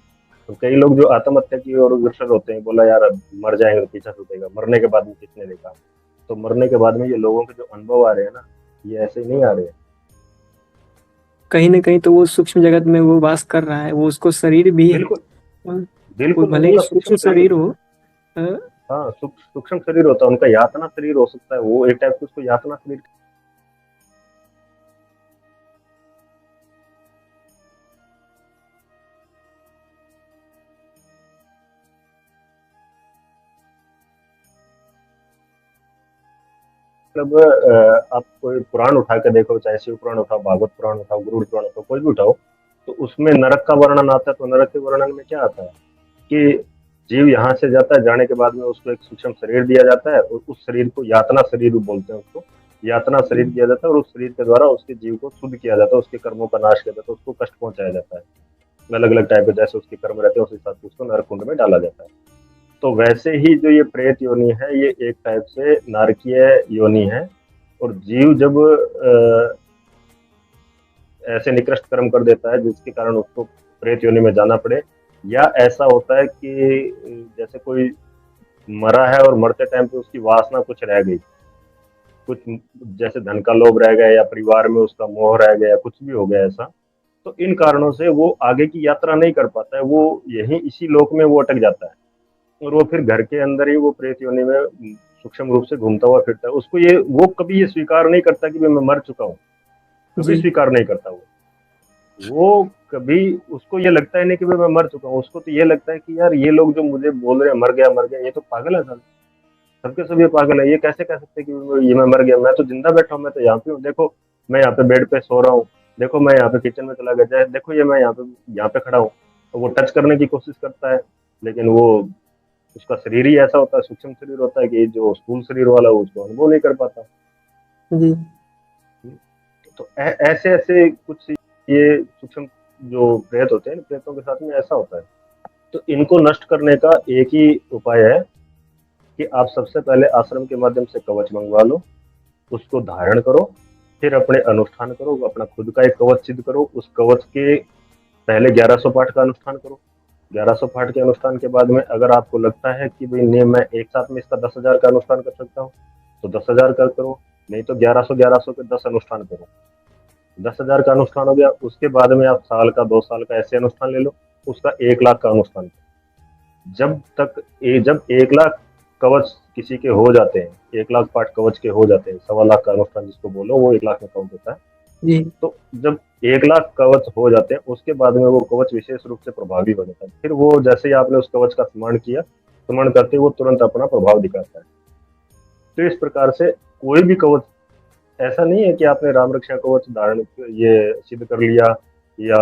तो कई लोग जो आत्महत्या की ओर अग्रसर होते हैं, बोला यार अब मर जाएंगे तो पीछा छूटेगा, मरने के बाद में किसने देखा। तो मरने के बाद में ये लोगों के जो अनुभव आ रहे हैं ना, ये ऐसे ही नहीं आ रहे हैं। कहीं ना कहीं तो वो सूक्ष्म जगत में वो वास कर रहा है, वो उसको शरीर भी है। बिल्कुल। वो बिल्कुल भले ही उनका सूक्ष्म सूक्ष्म शरीर। शरीर हो। अ, हाँ, सूक्ष्म शरीर होता है उनका, यातना शरीर हो सकता है, वो एक टाइप से उसको यातना शरीर। मतलब आप कोई पुराण उठा के देखो, चाहे शिव पुराण उठाओ, भागवत पुराण उठाओ, गरुड़ पुराण उठाओ, कोई भी उठाओ, तो उसमें नरक का वर्णन आता है। तो नरक के वर्णन में क्या आता है कि जीव यहाँ से जाता है, जाने के बाद में उसको एक सूक्ष्म शरीर दिया जाता है, और उस शरीर को यातना शरीर बोलते हैं। उसको यातना शरीर दिया जाता है, और उस शरीर के द्वारा उसके जीव को शुद्ध किया जाता है, उसके कर्मों का नाश किया जाता है, उसको कष्ट पहुंचाया जाता है। अलग अलग टाइप के जैसे उसके कर्म रहते हैं उस हिसाब से उसको नरक कुंड में डाला जाता है। तो वैसे ही जो ये प्रेत योनि है, ये एक टाइप से नारकीय योनि है। और जीव जब ऐसे निकृष्ट कर्म कर देता है जिसके कारण उसको प्रेत योनि में जाना पड़े। या ऐसा होता है कि जैसे कोई मरा है और मरते टाइम पे उसकी वासना कुछ रह गई, कुछ जैसे धन का लोभ रह गया या परिवार में उसका मोह रह गया, कुछ भी हो गया ऐसा, तो इन कारणों से वो आगे की यात्रा नहीं कर पाता है, वो यहीं इसी लोक में वो अटक जाता है और वो फिर घर के अंदर ही वो प्रेत योनि में सूक्ष्म रूप से घूमता हुआ फिरता है। उसको ये वो कभी ये स्वीकार नहीं करता कि मैं मर चुका हूँ, कभी जी, स्वीकार नहीं करता वो कभी उसको ये लगता है नहीं कि भाई मैं मर चुका हूँ, उसको तो ये लगता है कि यार ये लोग जो मुझे बोल रहे हैं मर गया, ये तो पागल है सब, सबके सब ये पागल है, ये कैसे कह सकते हैं कि ये मैं मर गया, मैं तो जिंदा बैठा हूँ, मैं तो यहाँ पे हूँ, देखो मैं यहाँ पे बेड पे सो रहा हूँ, देखो मैं यहाँ पे किचन में चला गया, देखो ये मैं यहाँ पे खड़ा हूँ। तो वो टच करने की कोशिश करता है, लेकिन वो उसका शरीर ही ऐसा होता है, सूक्ष्म शरीर होता है कि जो स्थूल शरीर वाला है उसको अनुभव नहीं कर पाता। जी, तो ऐसे ऐसे कुछ ये सूक्ष्म जो प्रेत होते हैं, प्रेतों के साथ में ऐसा होता है। तो इनको नष्ट करने का एक ही उपाय है कि आप सबसे पहले आश्रम के माध्यम से कवच मंगवा लो, उसको धारण करो, फिर अपने अनुष्ठान करो, अपना खुद का एक कवच सिद्ध करो, उस कवच के पहले 1100 पाठ का अनुष्ठान करो। 1100 पाठ के अनुष्ठान के बाद में अगर आपको लगता है कि भाई नहीं मैं एक साथ में इसका 10,000 का अनुष्ठान कर सकता हूँ, तो 10,000 का करो, नहीं तो 1100 के 10 अनुष्ठान करो। 10,000 का अनुष्ठान हो गया, उसके बाद में आप साल का 2 साल का ऐसे अनुष्ठान ले लो, उसका 1 लाख का अनुष्ठान करो। जब 1 लाख कवच किसी के हो जाते हैं, 1 लाख पाठ कवच के हो जाते हैं, 1.25 लाख का अनुष्ठान जिसको बोलो वो 1 लाख में काउंट होता है। जी, तो जब 1 लाख कवच हो जाते हैं उसके बाद में वो कवच विशेष रूप से प्रभावी हो जाता है, फिर वो जैसे ही आपने उस कवच का स्मरण किया, स्मरण करते वो तुरंत अपना प्रभाव दिखाता है। तो इस प्रकार से कोई भी कवच, ऐसा नहीं है कि आपने राम रक्षा कवच धारण ये सिद्ध कर लिया या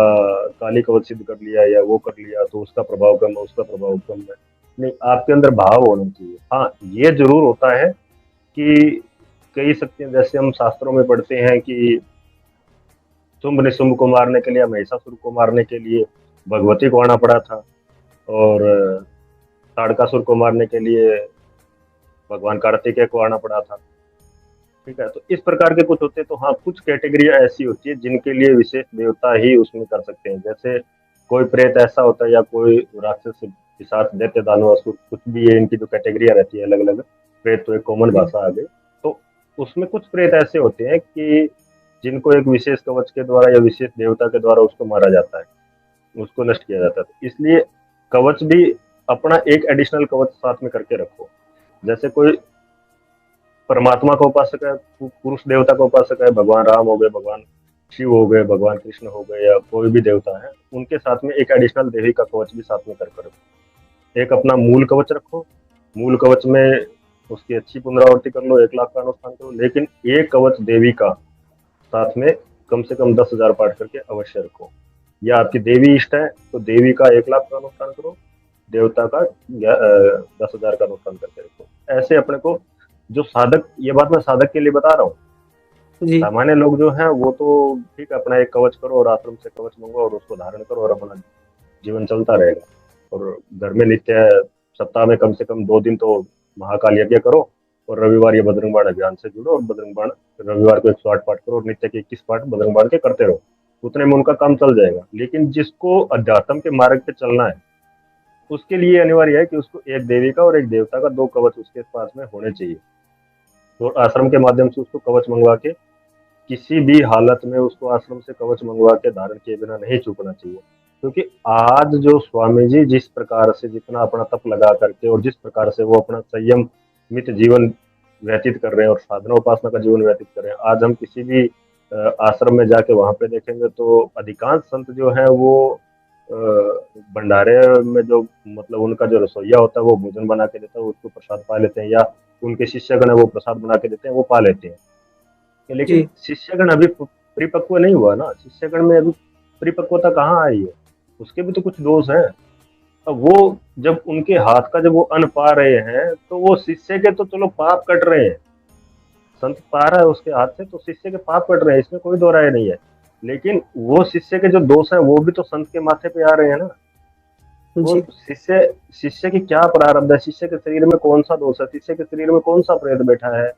काली कवच सिद्ध कर लिया या वो कर लिया तो उसका प्रभाव कम है, उसका प्रभाव कम है। नहीं, आपके अंदर भाव होना चाहिए। हाँ, ये जरूर होता है कि कई शक्तियां, जैसे हम शास्त्रों में पढ़ते हैं कि शुंभ निशुंभ को मारने के लिए, महिषासुर को मारने के लिए भगवती को आना पड़ा था, और ताड़कासुर को मारने के लिए भगवान कार्तिकेय को आना पड़ा था। ठीक है, तो इस प्रकार के कुछ होते हैं। तो हाँ, कुछ कैटेगरियां ऐसी होती है जिनके लिए विशेष देवता ही उसमें कर सकते हैं। जैसे कोई प्रेत ऐसा होता है या कोई राक्षस पिशाच दैत्य दानव असुर, कुछ भी है, इनकी जो कैटेगरियां रहती है अलग अलग, प्रेत तो एक कॉमन जी, भाषा आ गई। तो उसमें कुछ प्रेत ऐसे होते हैं कि जिनको एक विशेष कवच के द्वारा या विशेष देवता के द्वारा उसको मारा जाता है, उसको नष्ट किया जाता है। तो इसलिए कवच भी अपना एक एडिशनल कवच साथ में करके रखो। जैसे कोई परमात्मा का उपासक है, पुरुष देवता का उपासक है, भगवान राम हो गए, भगवान शिव हो गए, भगवान कृष्ण हो गए, या कोई भी देवता है, उनके साथ में एक एडिशनल देवी का कवच भी साथ में करके रखो। एक अपना मूल कवच रखो, मूल कवच में उसकी अच्छी पुनरावृत्ति कर लो, 1 लाख का अनुष्ठान करो, लेकिन एक कवच देवी का साथ में कम से कम 10,000 पाठ करके अवश्य रखो। या आपकी देवी इष्ट है तो देवी का 1 लाख का अनुष्ठान करो, देवता का 10,000 का अनुष्ठान करके रखो। ऐसे अपने को, जो साधक, ये बात मैं साधक के लिए बता रहा हूँ, जी, सामान्य लोग जो हैं वो तो ठीक है, अपना एक कवच करो और आश्रम से कवच मंगो और उसको धारण करो और अपना जीवन चलता रहेगा। और घर में नित्य सप्ताह में कम से कम 2 दिन तो महाकाल यज्ञ करो, और रविवार ये बजरंग बाण अभियान से जुड़ो और बजरंग बाण रविवार को 108 पाठ करो और नित्य के 21 पाठ बजरंग बाण के करते रहो, उतने में उनका काम चल जाएगा। लेकिन जिसको अध्यात्म के मार्ग पे चलना है उसके लिए अनिवार्य है कि उसको एक देवी का और एक देवता का 2 कवच उसके पास में होने चाहिए। और आश्रम के माध्यम से उसको कवच मंगवा के, किसी भी हालत में उसको आश्रम से कवच मंगवा के धारण किए बिना नहीं चूकना चाहिए। क्योंकि आज जो स्वामी जी जिस प्रकार से जितना अपना तप लगा करके और जिस प्रकार से वो अपना संयम मित जीवन व्यतीत कर रहे हैं और साधना उपासना का जीवन व्यतीत कर रहे हैं, आज हम किसी भी आश्रम में जाके वहां पे देखेंगे तो अधिकांश संत जो है वो भंडारे में जो, मतलब उनका जो रसोईया होता है वो भोजन बना के देता है, उसको प्रसाद पा लेते हैं, या उनके शिष्यगण है वो प्रसाद बना के देते हैं, वो पा लेते हैं। लेकिन जी, शिष्यगण अभी परिपक्व नहीं हुआ ना, शिष्यगण में अभी परिपक्वता कहाँ आई है, उसके भी तो कुछ दोष हैं। अब वो जब उनके हाथ का जब वो अन्न पा रहे हैं तो वो शिष्य के तो चलो पाप कट रहे हैं, संत पा रहा है उसके हाथ से तो शिष्य के पाप कट रहे हैं, इसमें कोई दो राय नहीं है। लेकिन वो शिष्य के जो दोष है वो भी तो संत के माथे पे आ रहे हैं ना। तो जी, शिष्य शिष्य की क्या प्रारब्ध है, शिष्य के शरीर में कौन सा दोष है, शिष्य के शरीर में कौन सा प्रेत बैठा है,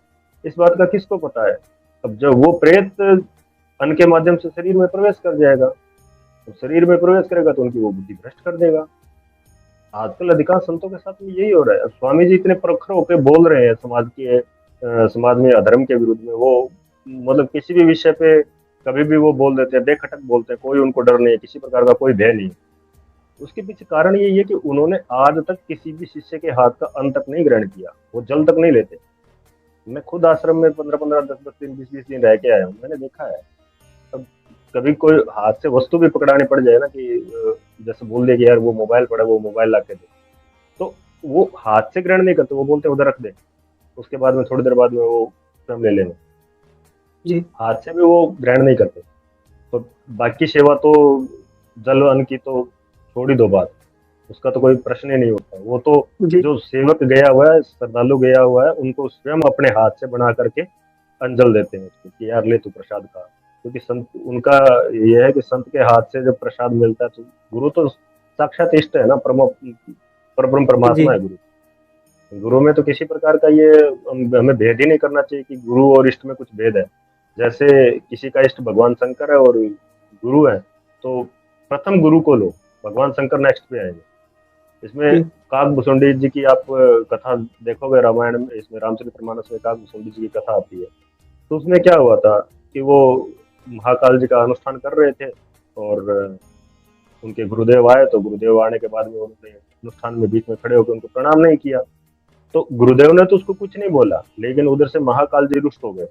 इस बात का किसको पता है। अब जब वो प्रेत अन्न के माध्यम से शरीर में प्रवेश कर जाएगा। तो शरीर में प्रवेश करेगा तो उनकी वो बुद्धि भ्रष्ट कर देगा। आजकल अधिकांश संतों के साथ में यही हो रहा है। अब स्वामी जी इतने प्रखर होकर बोल रहे हैं समाज में अधर्म के विरुद्ध में, वो मतलब किसी भी विषय पे कभी भी वो बोल देते हैं, बेखटक बोलते हैं, कोई उनको डर नहीं है, किसी प्रकार का कोई भय नहीं है। उसके पीछे कारण यही है कि उन्होंने आज तक किसी भी शिष्य के हाथ का अन्न तक नहीं ग्रहण किया, वो जल तक नहीं लेते। मैं खुद आश्रम में 15-15, 10-10 दिन, 20-20 दिन रह के आया हूँ, मैंने देखा है। अब कभी कोई हाथ से वस्तु भी पकड़ाने पड़ जाए ना, कि जैसे बोल दे कि यार वो मोबाइल पड़ा, वो मोबाइल ला के दे, तो वो हाथ से ग्रहण नहीं करते, वो बोलते उधर रख दे, उसके बाद में थोड़ी देर बाद में वो स्वयं ले लेंगे। जी हाथ से भी वो ग्रहण नहीं करते। तो बाकी सेवा तो जल अन्न की तो छोड़ ही दो बात, उसका तो कोई प्रश्न ही नहीं होता। वो तो जी जो सेवक गया हुआ है, श्रद्धालु गया हुआ है, उनको स्वयं अपने हाथ से बना करके अंजल देते हैं उसको कि यार ले तू प्रसाद का। क्योंकि संत उनका ये है कि संत के हाथ से जब प्रसाद मिलता है तो गुरु तो साक्षात इष्ट है ना, परब्रह्म जी परमात्मा है गुरु। गुरु में तो किसी प्रकार का ये हमें भेद ही नहीं करना चाहिए कि गुरु और इष्ट में कुछ भेद है। जैसे किसी का इष्ट भगवान शंकर है और गुरु है, तो प्रथम गुरु को लो, भगवान शंकर नेक्स्ट पे आएंगे। इसमें जी काकभूषुंडी जी की आप कथा देखोगे रामायण में, इसमें रामचरितमानस में काकभूषुंडी जी की कथा आती है। तो उसमें क्या हुआ था कि वो महाकाल जी का अनुष्ठान कर रहे थे, और उनके गुरुदेव आए, तो गुरुदेव आने के बाद में उन्होंने अनुष्ठान में बीच में खड़े होकर उनको प्रणाम नहीं किया। तो गुरुदेव ने तो उसको कुछ नहीं बोला, लेकिन उधर से महाकाल जी रुष्ट हो गए,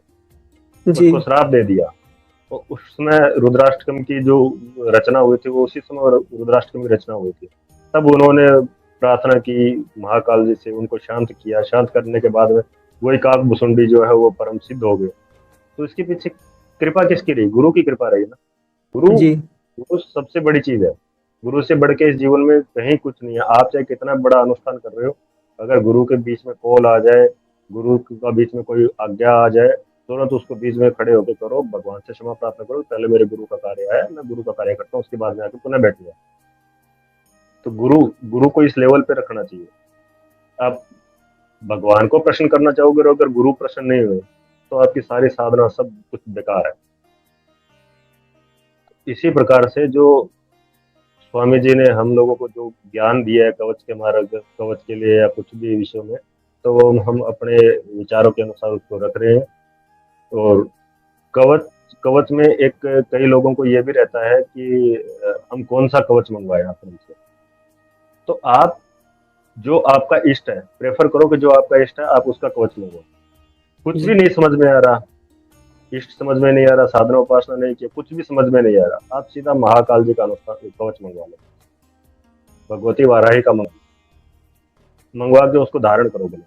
जी उसको श्राप दे दिया। तो उस समय रुद्राष्टकम की जो रचना हुई थी, वो उसी समय रुद्राष्टकम की रचना हुई थी। तब उन्होंने प्रार्थना की महाकाल जी से, उनको शांत किया। शांत करने के बाद में वही काकभूषुंडी जो है वो परम सिद्ध हो गए। तो इसके पीछे कृपा किसकी रही? गुरु की कृपा रही ना। गुरु जी गुरु सबसे बड़ी चीज है। गुरु से बढ़ के इस जीवन में कहीं कुछ नहीं है। आप चाहे कितना बड़ा अनुष्ठान कर रहे हो, अगर गुरु के बीच में कॉल आ जाए, गुरु का बीच में कोई आज्ञा आ जाए, तुरंत उसको बीच में खड़े होकर करो, भगवान से क्षमा प्रार्थना करो, पहले मेरे गुरु का कार्य है, मैं गुरु का कार्य करता हूँ, उसके बाद में आके पुनः बैठ जाए। तो गुरु गुरु को इस लेवल पे रखना चाहिए। आप भगवान को प्रश्न करना चाहोगे और अगर गुरु प्रश्न नहीं हुए, तो आपकी सारी साधना सब कुछ बेकार है। इसी प्रकार से जो स्वामी जी ने हम लोगों को जो ज्ञान दिया है कवच के मार्ग, कवच के लिए या कुछ भी विषयों में, तो वो हम अपने विचारों के अनुसार उसको रख रहे हैं। और कवच कवच में एक कई लोगों को ये भी रहता है कि हम कौन सा कवच मंगवाएं आश्रम से। तो आप जो आपका इष्ट है, प्रेफर करो कि जो आपका इष्ट है आप उसका कवच मंगवाओ। कुछ भी जी नहीं समझ में आ रहा, इष्ट समझ में नहीं आ रहा, साधना उपासना नहीं किया, कुछ भी समझ में नहीं आ रहा, आप सीधा महाकाल जी का अनुष्ठान कवच मंगवा लो, भगवती वाराही का मंगवा के उसको धारण करो बोले,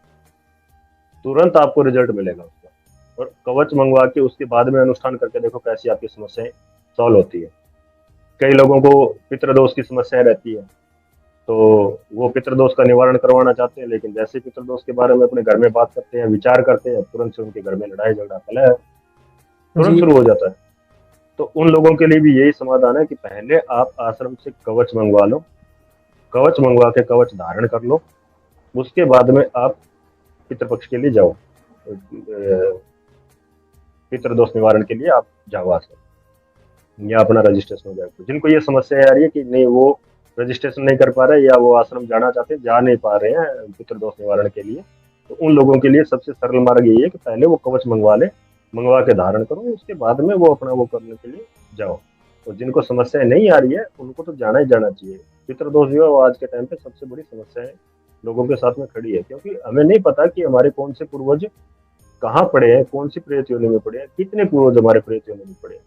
तुरंत आपको रिजल्ट मिलेगा उसका। और कवच मंगवा के उसके बाद में अनुष्ठान करके देखो कैसी आपकी समस्याएं सॉल्व होती है। कई लोगों को पितृदोष की समस्याएं रहती है, तो वो पितृदोष का निवारण करवाना चाहते हैं, लेकिन जैसे पितृदोष के बारे में अपने घर में बात करते हैं, विचार करते हैं, तुरंत से उनके घर में लड़ाई झगड़ा कलह तुरंत जी शुरू हो जाता है। तो उन लोगों के लिए भी यही समाधान है कि पहले आप आश्रम से कवच मंगवा लो, कवच मंगवा के कवच धारण कर लो, उसके बाद में आप पितृपक्ष के लिए जाओ, पितृदोष निवारण के लिए आप जाओ आश्रम, या अपना रजिस्ट्रेशन हो जाएगा। जिनको ये समस्या आ रही है कि नहीं वो रजिस्ट्रेशन नहीं कर पा रहे, या वो आश्रम जाना चाहते हैं जा नहीं पा रहे हैं पितृदोष निवारण के लिए, तो उन लोगों के लिए सबसे सरल मार्ग यही है कि पहले वो कवच मंगवा ले, मंगवा के धारण करो, उसके बाद में वो अपना वो करने के लिए जाओ। तो जिनको समस्या नहीं आ रही है उनको तो जाना ही जाना चाहिए। पितृदोष जो है वो आज के टाइम पे सबसे बड़ी समस्या है, लोगों के साथ में खड़ी है, क्योंकि हमें नहीं पता कि हमारे कौन से पूर्वज कहाँ पड़े हैं, कौन सी प्रेत योनि में पड़े हैं, कितने पूर्वज हमारे प्रेत योनि में पड़े हैं।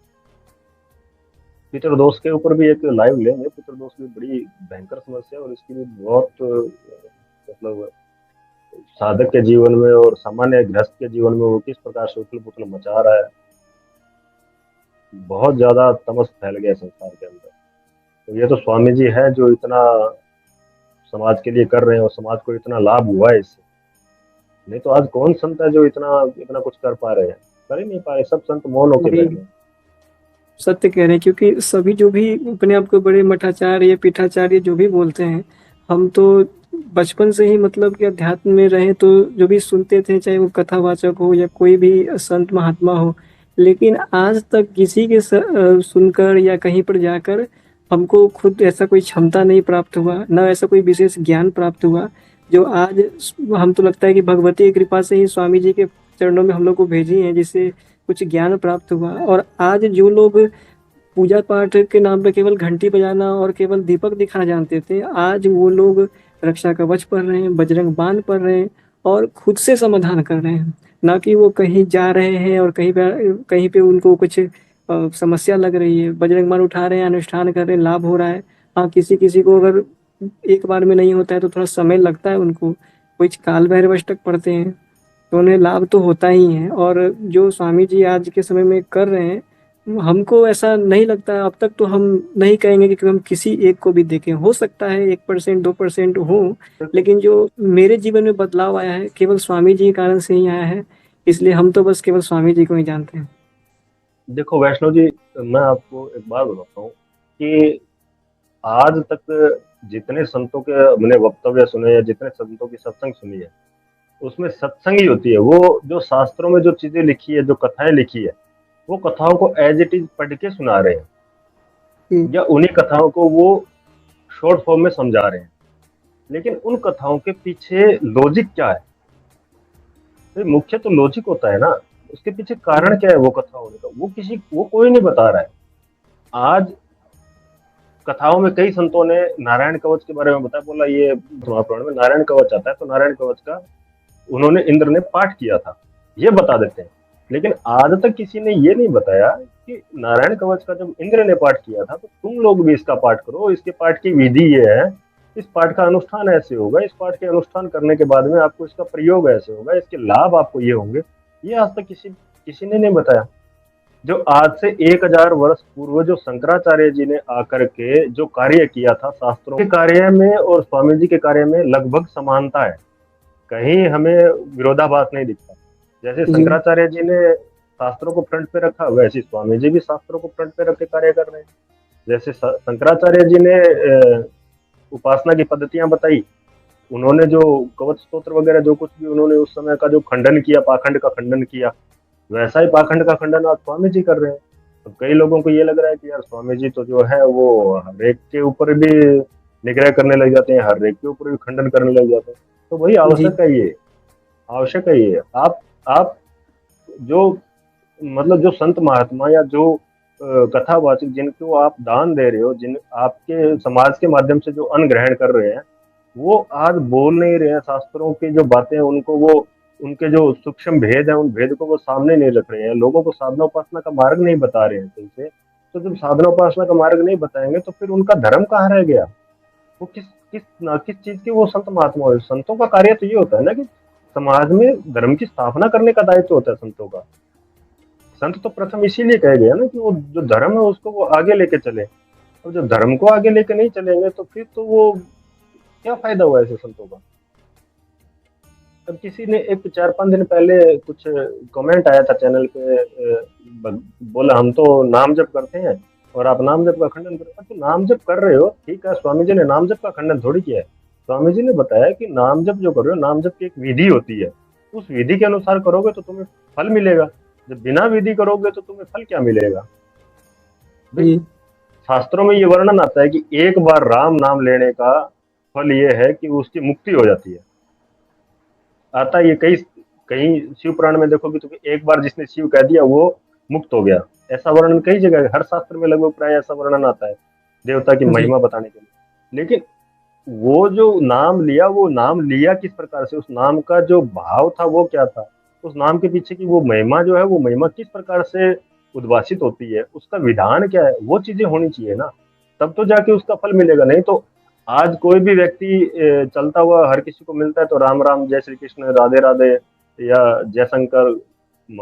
पितृदोष के ऊपर भी एक लाइव लेंगे। पितृदोष भी बड़ी भयंकर समस्या है, और इसकी भी बहुत मतलब साधक के जीवन में और सामान्य गृहस्थ के जीवन में वो किस प्रकार से उथल पुथल मचा रहा है। बहुत ज्यादा तमस फैल गया संसार के अंदर। तो ये तो स्वामी जी है जो इतना समाज के लिए कर रहे हैं, और समाज को इतना लाभ हुआ है इससे। नहीं तो आज कौन संत है जो इतना इतना कुछ कर पा रहे हैं? कर ही नहीं पा रहे, सब संत मौन होकर वही बैठे हैं। सत्य कह रहे हैं, क्योंकि सभी जो भी अपने आप को बड़े मठाचार्य या पीठाचार्य जो भी बोलते हैं, हम तो बचपन से ही मतलब कि अध्यात्म में रहे, तो जो भी सुनते थे, चाहे वो कथावाचक हो या कोई भी संत महात्मा हो, लेकिन आज तक किसी के सुनकर या कहीं पर जाकर हमको खुद ऐसा कोई क्षमता नहीं प्राप्त हुआ, ना ऐसा कोई विशेष ज्ञान प्राप्त हुआ जो आज हम तो लगता है कि भगवती की कृपा से ही स्वामी जी के चरणों में हम लोग को भेजी है, जिससे कुछ ज्ञान प्राप्त हुआ। और आज जो लोग पूजा पाठ के नाम पे केवल घंटी बजाना और केवल दीपक दिखाना जानते थे, आज वो लोग रक्षा कवच पढ़ रहे हैं, बजरंग बाण पढ़ रहे हैं और खुद से समाधान कर रहे हैं। ना कि वो कहीं जा रहे हैं और कहीं पे उनको कुछ समस्या लग रही है, बजरंग बाण उठा रहे हैं, अनुष्ठान कर रहे हैं, लाभ हो रहा है। हाँ, किसी किसी को अगर एक बार में नहीं होता है तो थोड़ा समय लगता है उनको, कुछ काल भैरव अष्टक पढ़ते हैं तो उन्हें लाभ तो होता ही है। और जो स्वामी जी आज के समय में कर रहे हैं, हमको ऐसा नहीं लगता है। अब तक तो हम नहीं कहेंगे कि हम किसी एक को भी देखें, हो सकता है 1% 2% हो, लेकिन जो मेरे जीवन में बदलाव आया है केवल स्वामी जी के कारण से ही आया है। इसलिए हम तो बस केवल स्वामी जी को ही जानते हैं। देखो वैष्णव जी, मैं आपको एक बात बताता हूँ कि आज तक जितने संतों के हमने वक्तव्य सुने या जितने संतों की सत्संग सुनी है, उसमें सत्संग ही होती है। वो जो शास्त्रों में जो चीजें लिखी है, जो कथाएं लिखी है, वो कथाओं को एज इट इज पढ़ के सुना रहे हैं, जी। या उन्हीं कथाओं को वो शॉर्ट फॉर्म में समझा रहे हैं। लेकिन उन कथाओं के पीछे लॉजिक क्या है? तो मुख्य तो लॉजिक होता है ना, उसके पीछे कारण क्या है वो कथा होने का, वो कोई नहीं बता रहा है। आज कथाओं में कई संतों ने नारायण कवच के बारे में बताया, बोला ये महापुराण में नारायण कवच आता है, तो नारायण कवच का उन्होंने इंद्र ने पाठ किया था, ये बता देते हैं। लेकिन आज तक किसी ने ये नहीं बताया कि नारायण कवच का जब इंद्र ने पाठ किया था तो तुम लोग भी इसका पाठ करो, इसके पाठ की विधि ये है, इस पाठ का अनुष्ठान ऐसे होगा, इस पाठ के अनुष्ठान करने के बाद में आपको इसका प्रयोग ऐसे होगा, इसके लाभ आपको ये होंगे। ये आज तक किसी किसी ने नहीं बताया। जो आज से 1000 वर्ष पूर्व जो शंकराचार्य जी ने आकर के जो कार्य किया था, शास्त्रों के कार्य में और स्वामी जी के कार्य में लगभग समानता है, कहीं हमें विरोधाभास नहीं दिखता। जैसे जी। शंकराचार्य जी ने शास्त्रों को फ्रंट पे रखा, वैसे स्वामी जी भी शास्त्रों को फ्रंट पे रख के कार्य कर रहे हैं। जैसे शंकराचार्य जी ने उपासना की पद्धतियां बताई, उन्होंने जो कवच स्तोत्र वगैरह जो कुछ भी उन्होंने उस समय का जो खंडन किया, पाखंड का खंडन किया, वैसा ही पाखंड का खंडन आज स्वामी जी कर रहे हैं। तो कई लोगों को ये लग रहा है कि यार स्वामी जी तो जो है वो हर एक के ऊपर भी निग्रह करने लग जाते हैं, हर एक के ऊपर भी खंडन करने लग जाते हैं। तो वही जी। आवश्यक है ये, आवश्यक है ये। आप जो मतलब जो संत महात्मा या जो कथावाचक जिनको आप दान दे रहे हो, जिन आपके समाज के माध्यम से जो अन्न ग्रहण कर रहे हैं, वो आज बोल नहीं रहे हैं शास्त्रों की जो बातें, उनको वो उनके जो सूक्ष्म भेद है उन भेद को वो सामने नहीं रख रहे हैं, लोगों को साधना उपासना का मार्ग नहीं बता रहे हैं सही से। तो जब साधना उपासना का मार्ग नहीं बताएंगे तो फिर उनका धर्म कहाँ रह गया? वो किस चीज के वो संत महात्मा हो? संतों का कार्य तो ये होता है ना कि समाज में धर्म की स्थापना करने का दायित्व होता है संतों का। संत तो प्रथम इसीलिए कहे गए ना कि वो जो धर्म है उसको वो आगे लेके चले। और जब धर्म को आगे लेके नहीं चलेंगे तो फिर तो वो क्या फायदा हुआ ऐसे संतों का? अब किसी ने एक 4-5 दिन पहले कुछ कमेंट आया था चैनल पे, बोला हम तो नाम जप करते हैं और आप नाम जप का खंडन कर रहे हो। तो नाम जप कर रहे हो, ठीक है, स्वामी जी ने नाम जप का खंडन थोड़ी किया है। स्वामी जी ने बताया कि नाम जप जो कर रहे हो, नाम जप की एक विधि होती है, उस विधि के अनुसार करोगे तो तुम्हें फल मिलेगा, जब बिना विधि करोगे तो तुम्हें फल क्या मिलेगा भाई? जी। शास्त्रों में ये वर्णन आता है कि एक बार राम नाम लेने का फल ये है कि उसकी मुक्ति हो जाती है। आता है ये कई कहीं शिव पुराण में देखोगे तो एक बार जिसने शिव कह दिया वो मुक्त हो गया, ऐसा वर्णन कई जगह है, हर शास्त्र में लगभग प्राय ऐसा वर्णन आता है देवता की जी। महिमा बताने के लिए। लेकिन वो जो नाम लिया, वो नाम लिया किस प्रकार से, उस नाम का जो भाव था वो क्या था, उस नाम के पीछे की वो महिमा जो है, वो महिमा किस प्रकार से उद्भाषित होती है, उसका विधान क्या है, वो चीजें होनी चाहिए ना, तब तो जाके उसका फल मिलेगा। नहीं तो आज कोई भी व्यक्ति चलता हुआ हर किसी को मिलता है तो राम राम, जय श्री कृष्ण, राधे राधे या जयशंकर,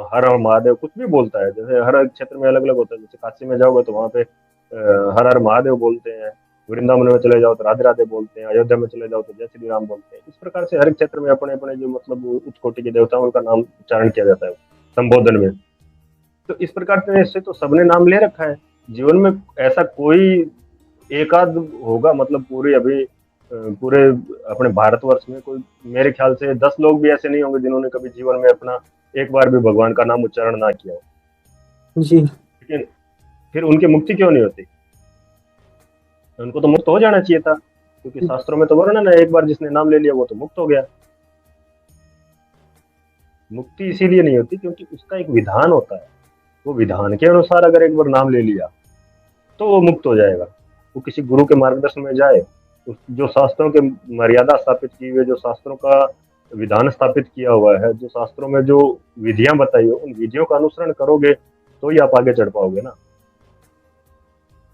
हर हर महादेव कुछ भी बोलता है। जैसे हर क्षेत्र में अलग अलग होता है, जैसे काशी में जाओगे तो वहाँ पे हर हर महादेव बोलते हैं, वृंदावन में चले जाओ तो राधे राधे बोलते हैं, अयोध्या में चले जाओ तो जय श्री राम बोलते हैं। इस प्रकार से हर एक क्षेत्र में अपने अपने जो मतलब उच्च कोटि के देवता हैं उनका नाम उच्चारण किया जाता है संबोधन में। तो इस प्रकार से तो सबने नाम ले रखा है। जीवन में ऐसा कोई एकाध होगा, मतलब पूरे अपने भारतवर्ष में कोई, मेरे ख्याल से 10 लोग भी ऐसे नहीं होंगे जिन्होंने कभी जीवन में अपना एक बार भी भगवान का नाम उच्चारण ना किया हो। जी। लेकिन फिर उनकी मुक्ति क्यों नहीं होती? उनको तो मुक्त हो जाना चाहिए था, क्योंकि शास्त्रों में तो वर्णन है, एक बार जिसने नाम ले लिया वो तो मुक्त हो गया। मुक्ति इसीलिए नहीं होती क्योंकि उसका एक विधान होता है, वो विधान के अनुसार अगर एक बार नाम ले लिया तो वो मुक्त हो जाएगा। वो किसी गुरु के मार्गदर्शन में जाए, जो शास्त्रों के मर्यादा स्थापित की हुई है, जो शास्त्रों का विधान स्थापित किया हुआ है, जो शास्त्रों में जो विधियां बताई हो, उन विधियों का अनुसरण करोगे तो ही आप आगे चढ़ पाओगे ना।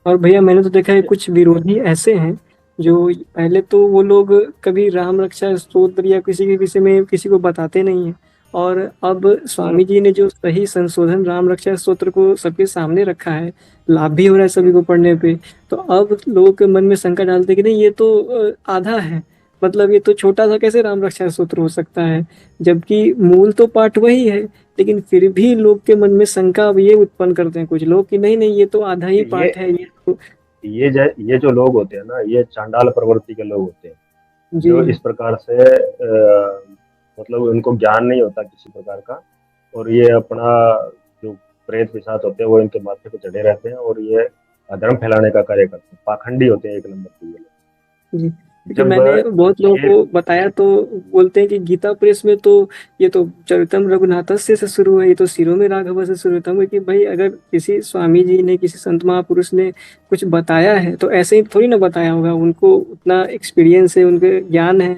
और भैया मैंने तो देखा है कुछ विरोधी ऐसे हैं जो पहले तो वो लोग कभी राम रक्षा स्तोत्र या किसी के विषय में किसी को बताते नहीं है, और अब उन स्वामी जी ने जो सही संशोधन राम रक्षा स्तोत्र को सबके सामने रखा है, लाभ भी हो रहा है सभी को पढ़ने पे, तो अब लोगों के मन में शंका डालते हैं कि नहीं ये तो आधा है, मतलब ये तो छोटा सा कैसे राम रक्षा स्तोत्र हो सकता है, जबकि मूल तो पाठ वही है। लेकिन फिर भी लोग के मन में शंका अब ये उत्पन्न करते हैं कुछ लोग कि नहीं नहीं ये तो आधा ही ये पाठ है ये तो। ये जो लोग होते हैं ना, ये चांडाल प्रवृत्ति के लोग होते हैं, जी। जो इस प्रकार से मतलब उनको ज्ञान नहीं होता किसी प्रकार का, और ये अपना जो प्रेत पिशाच होते हैं वो इनके माथे पे चढ़े रहते हैं, और ये अधर्म फैलाने का कार्य करते हैं, पाखंडी होते हैं एक नंबर के ये जी लोग। क्योंकि जब मैंने बहुत लोगों ये को बताया तो बोलते हैं कि गीता प्रेस में तो ये तो चरितम रघुनाथस्य से शुरू है, ये तो शिरो में राघव से शुरू होता है कि भाई अगर किसी स्वामी जी ने किसी संत महापुरुष ने कुछ बताया है तो ऐसे ही थोड़ी ना बताया होगा, उनको उतना एक्सपीरियंस है, उनके ज्ञान है।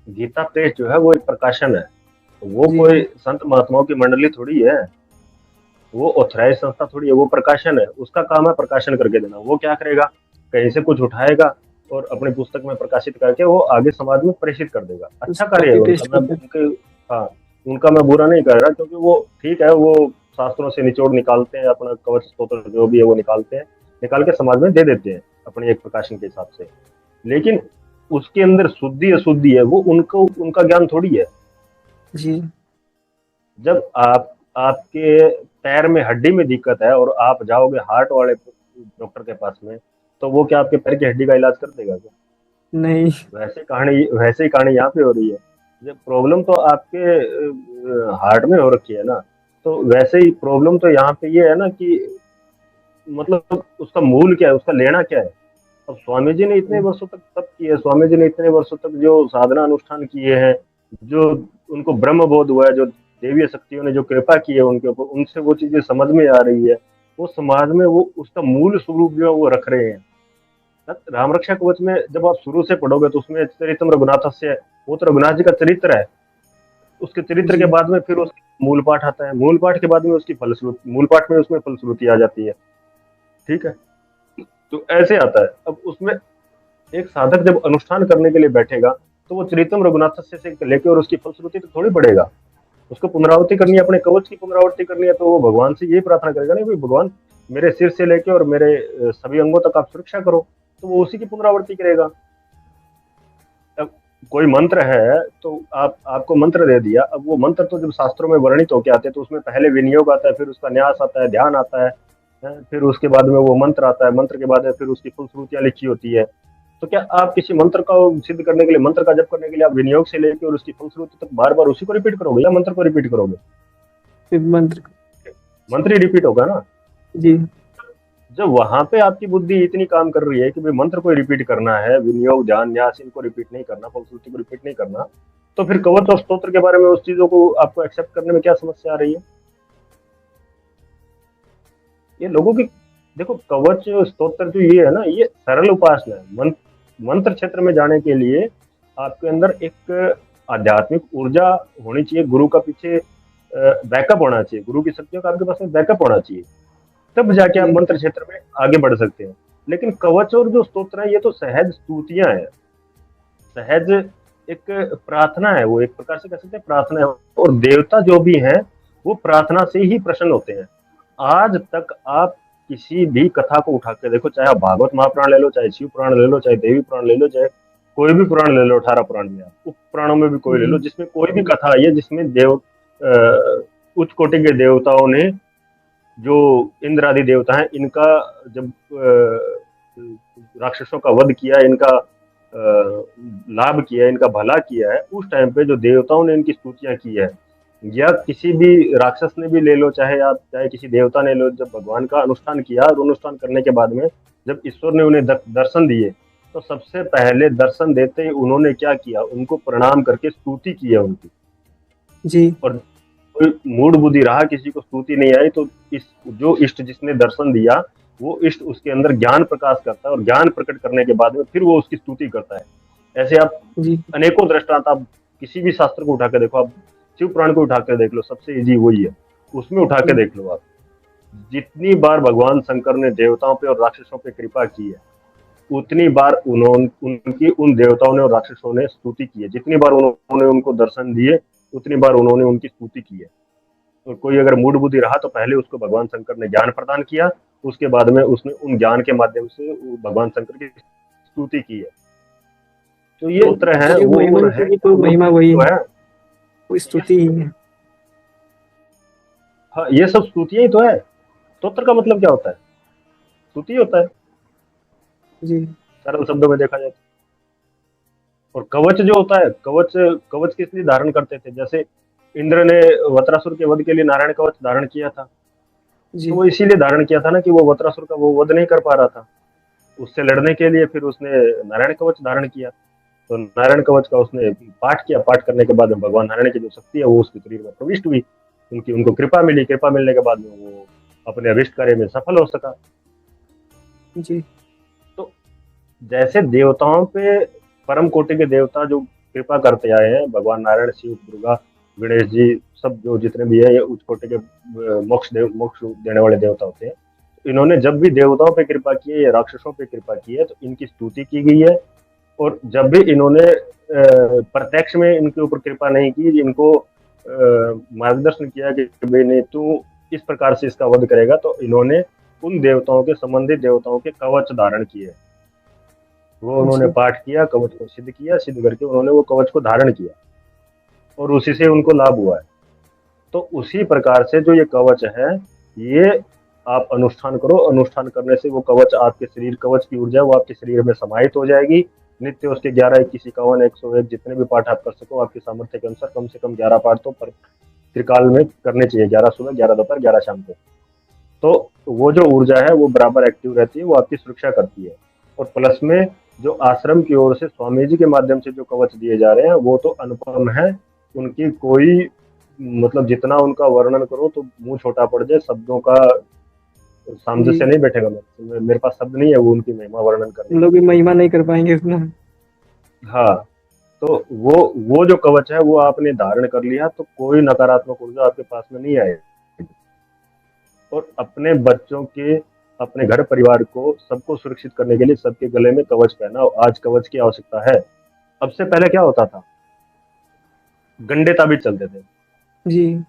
गीता प्रेस जो है वो एक प्रकाशन है, वो जी। कोई संत महात्माओं की मंडली थोड़ी है, वो ऑथराइज संस्था थोड़ी है, वो प्रकाशन है, उसका काम है प्रकाशन करके देना। वो क्या करेगा, कहीं से कुछ उठाएगा और अपनी पुस्तक में प्रकाशित करके वो आगे समाज में प्रेषित कर देगा। अच्छा कार्य है कॉपी उनका, पेस्ट मैं करते हैं। उनके, हाँ, उनका मैं बुरा नहीं कर रहा, क्योंकि वो ठीक है, वो शास्त्रों से निचोड़ निकालते हैं, अपना कवच स्तोत्र जो भी है वो निकालते हैं, निकाल के समाज में दे देते हैं अपने एक प्रकाशन के हिसाब से। लेकिन उसके अंदर शुद्धि अशुद्धि है वो उनको, उनका ज्ञान थोड़ी है। जी। जब आपके पैर में हड्डी में दिक्कत है और आप जाओगे हार्ट वाले डॉक्टर के पास में, तो वो क्या आपके पैर की हड्डी का इलाज कर देगा क्या? नहीं। वैसे ही कहानी यहाँ पे हो रही है। जब प्रॉब्लम तो आपके हार्ट में हो रखी है ना, तो वैसे ही प्रॉब्लम तो यहाँ पे ये है ना कि मतलब उसका मूल क्या है, उसका लेना क्या है। अब स्वामी जी ने इतने वर्षों तक तप किए, स्वामी जी ने इतने वर्षों तक जो साधना अनुष्ठान किए हैं, जो उनको ब्रह्म बोध हुआ है, जो देवीय शक्तियों ने जो कृपा की है उनके ऊपर, उनसे वो चीजें समझ में आ रही है, वो समाज में वो उसका मूल स्वरूप जो है वो रख रहे हैं। राम रक्षा कवच में जब आप शुरू से पढ़ोगे तो उसमें चरितम रघुनाथ से, वो तो रघुनाथ जी का चरित्र है। उसके चरित्र के जी। बाद में फिर उसका मूल पाठ आता है, मूल पाठ के बाद में उसकी फलश्रुति, मूल पाठ में उसमें फलश्रुति आ जाती है। ठीक है, तो ऐसे आता है। अब उसमें एक साधक जब अनुष्ठान करने के लिए बैठेगा तो वो चरितम रघुनाथ से लेके और उसकी फलश्रुति तो थोड़ी पड़ेगा, उसको पुनरावृत्ति करनी है, अपने कवच की पुनरावृत्ति करनी है, तो वो भगवान से यही प्रार्थना करेगा, नहीं भाई भगवान मेरे सिर से लेके और मेरे सभी अंगों तक आप सुरक्षा करो, तो वो उसी की पुनरावृत्ति करेगा। अब कोई मंत्र है तो आपको मंत्र दे दिया, अब वो मंत्र तो जब शास्त्रों में वर्णित होके आते हैं तो उसमें पहले विनियोग आता है, फिर उसका न्यास आता है, ध्यान आता है, फिर उसके बाद में वो मंत्र आता है, मंत्र के बाद में फिर उसकी फलश्रुतियां लिखी होती है। तो क्या आप किसी मंत्र का सिद्ध करने के लिए, मंत्र का जप करने के लिए आप विनियोग से लेकर और उसकी फलश्रुति तक बार बार उसी को रिपीट करोगे या मंत्र को रिपीट करोगे? फिर मंत्र। मंत्र ही रिपीट होगा ना। जी। जब वहां पे आपकी बुद्धि इतनी काम कर रही है कि भाई मंत्र को रिपीट करना है, विनियोग ध्यान न्यास इनको रिपीट नहीं करना, फलश्रुति को रिपीट नहीं करना, तो फिर कवच और स्तोत्र के बारे में उस चीजों को आपको एक्सेप्ट करने में क्या समस्या आ रही है? ये लोगों की, देखो कवच स्तोत्र जो ये है ना, ये सरल उपासना है। मंत्र क्षेत्र में जाने के लिए आपके अंदर एक आध्यात्मिक ऊर्जा होनी चाहिए, गुरु का पीछे बैकअप होना चाहिए, गुरु की शक्तियों का आपके पास में बैकअप होना चाहिए, तब जाके आप जी। मंत्र क्षेत्र में आगे बढ़ सकते हैं। लेकिन कवच और जो स्तोत्र है ये तो सहज स्तुतियां हैं, सहज एक प्रार्थना है, वो एक प्रकार से कह सकते हैं प्रार्थना है, और देवता जो भी हैं वो प्रार्थना से ही प्रसन्न होते हैं। आज तक आप किसी भी कथा को उठा के देखो, चाहे आप भागवत महापुराण ले लो, चाहे शिव पुराण ले लो, चाहे देवी पुराण ले लो, चाहे कोई भी पुराण ले लो, 18 पुराण में, आप उप पुराणों में भी कोई ले लो, जी। जिसमें कोई भी कथा आई है जिसमें उच्च कोटि के देवताओं ने, जो इंद्र आदि देवता हैं, इनका जब राक्षसों का वध किया, इनका लाभ किया, इनका भला किया है, उस टाइम पे जो देवताओं ने इनकी स्तुतियां की है, या किसी भी राक्षस ने भी ले लो, चाहे आप चाहे किसी देवता ने लो, जब भगवान का अनुष्ठान किया और अनुष्ठान करने के बाद में जब ईश्वर ने उन्हें दर्शन दिए, तो सबसे पहले दर्शन देते ही उन्होंने क्या किया, उनको प्रणाम करके स्तुति की है उनकी। जी और कोई मूड बुद्धि रहा, किसी को स्तुति नहीं आई, तो इस जो इष्ट जिसने दर्शन दिया, वो इष्ट उसके अंदर ज्ञान प्रकाश करता है और ज्ञान प्रकट करने के बाद में फिर वो उसकी स्तुति करता है। ऐसे आप जी अनेकों दृष्टांत, आप किसी भी शास्त्र को उठा के देखो, आप शिव पुराण को उठा के देख लो, सबसे इजी वही है, उसमें उठा के जी देख लो आप। जितनी बार भगवान शंकर ने देवताओं पे और राक्षसों पे कृपा की है, उतनी बार उन्होंने उनकी उन देवताओं ने और राक्षसों ने स्तुति की है। जितनी बार उन्होंने उनको दर्शन दिए, उतनी बार उन्होंने उनकी स्तुति की है। और कोई अगर मूड बुद्धि रहा, तो पहले उसको भगवान शंकर ने ज्ञान प्रदान किया, उसके बाद में उसने उन ज्ञान के माध्यम से भगवान शंकर की स्तुति की है। तो ये उत्तर है शिव वो, महिमा और है की क्या, तो वो महिमा वही तो है, है। वो स्तुति ही है। हाँ, ये सब स्तुतियां ही तो है। स्तोत्र का मतलब क्या होता है? स्तुति होता है, जी सरल शब्दों में देखा जाए तो। और कवच जो होता है, कवच कवच किस लिए धारण करते थे? जैसे इंद्र ने वत्रासुर के वध के लिए नारायण कवच धारण किया था, तो जी वो इसीलिए धारण किया था ना कि वो वत्रासुर का वो वध नहीं कर पा रहा था, उससे लड़ने के लिए फिर उसने नारायण कवच धारण किया। तो नारायण कवच का उसने पाठ किया, पाठ करने के बाद में भगवान नारायण की जो शक्ति है वो उसके शरीर में प्रविष्ट हुई, उनकी उनको कृपा मिली, कृपा मिलने के बाद में वो अपने अभिष्ट कार्य में सफल हो सका। जी तो जैसे देवताओं पे परम कोटि के देवता जो कृपा करते आए हैं, भगवान नारायण, शिव, दुर्गा, गणेश जी, सब जो जितने भी है, ये उच्च कोटि के मोक्ष देने वाले देवता होते हैं। तो इन्होंने जब भी देवताओं पे कृपा की है या राक्षसों पे कृपा की है, तो इनकी स्तुति की गई है। और जब भी इन्होंने प्रत्यक्ष में इनके ऊपर कृपा नहीं की, इनको मार्गदर्शन किया कि भाई नहीं, तू इस प्रकार से इसका वध करेगा, तो इन्होंने उन देवताओं के, संबंधित देवताओं के कवच धारण किए। वो उन्होंने जी पाठ किया, कवच को सिद्ध किया, सिद्ध करके उन्होंने वो कवच को धारण किया, और उसी से उनको लाभ हुआ है। तो उसी प्रकार से जो ये कवच है, ये आप अनुष्ठान करो, अनुष्ठान करने से वो कवच आपके शरीर, कवच की ऊर्जा वो आपके शरीर में समाहित हो जाएगी। नित्य उसके 11, 21, 51, 101 जितने भी पाठ आप कर सको, आपकी सामर्थ्य के अनुसार कम से कम 11 पाठ तो पर त्रिकाल में करने चाहिए, 11 सुबह, 11 दोपहर, 11 शाम को। तो वो जो ऊर्जा है वो बराबर एक्टिव रहती है, वो आपकी सुरक्षा करती है। और प्लस में जो आश्रम की ओर से स्वामी जी के माध्यम से जो कवच दिए जा रहे हैं, वो तो अनुपम है। उनकी कोई, मतलब जितना उनका वर्णन करो तो मुंह छोटा पड़ जाए, शब्दों का जी सामंजस्य नहीं बैठेगा। मेरे पास शब्द नहीं है वो उनकी महिमा वर्णन करने हम के लोग भी लिए। महिमा नहीं कर पाएंगे उतना। हाँ, तो वो जो कवच है वो आपने धारण कर लिया, तो कोई नकारात्मक ऊर्जा आपके पास में नहीं आए। और अपने बच्चों के, अपने घर परिवार को, सबको सुरक्षित करने के लिए सबके गले में कवच पहना। आज कवच की आवश्यकता है। अब से पहले क्या होता था, गंडे ताबीज चलते थे। जी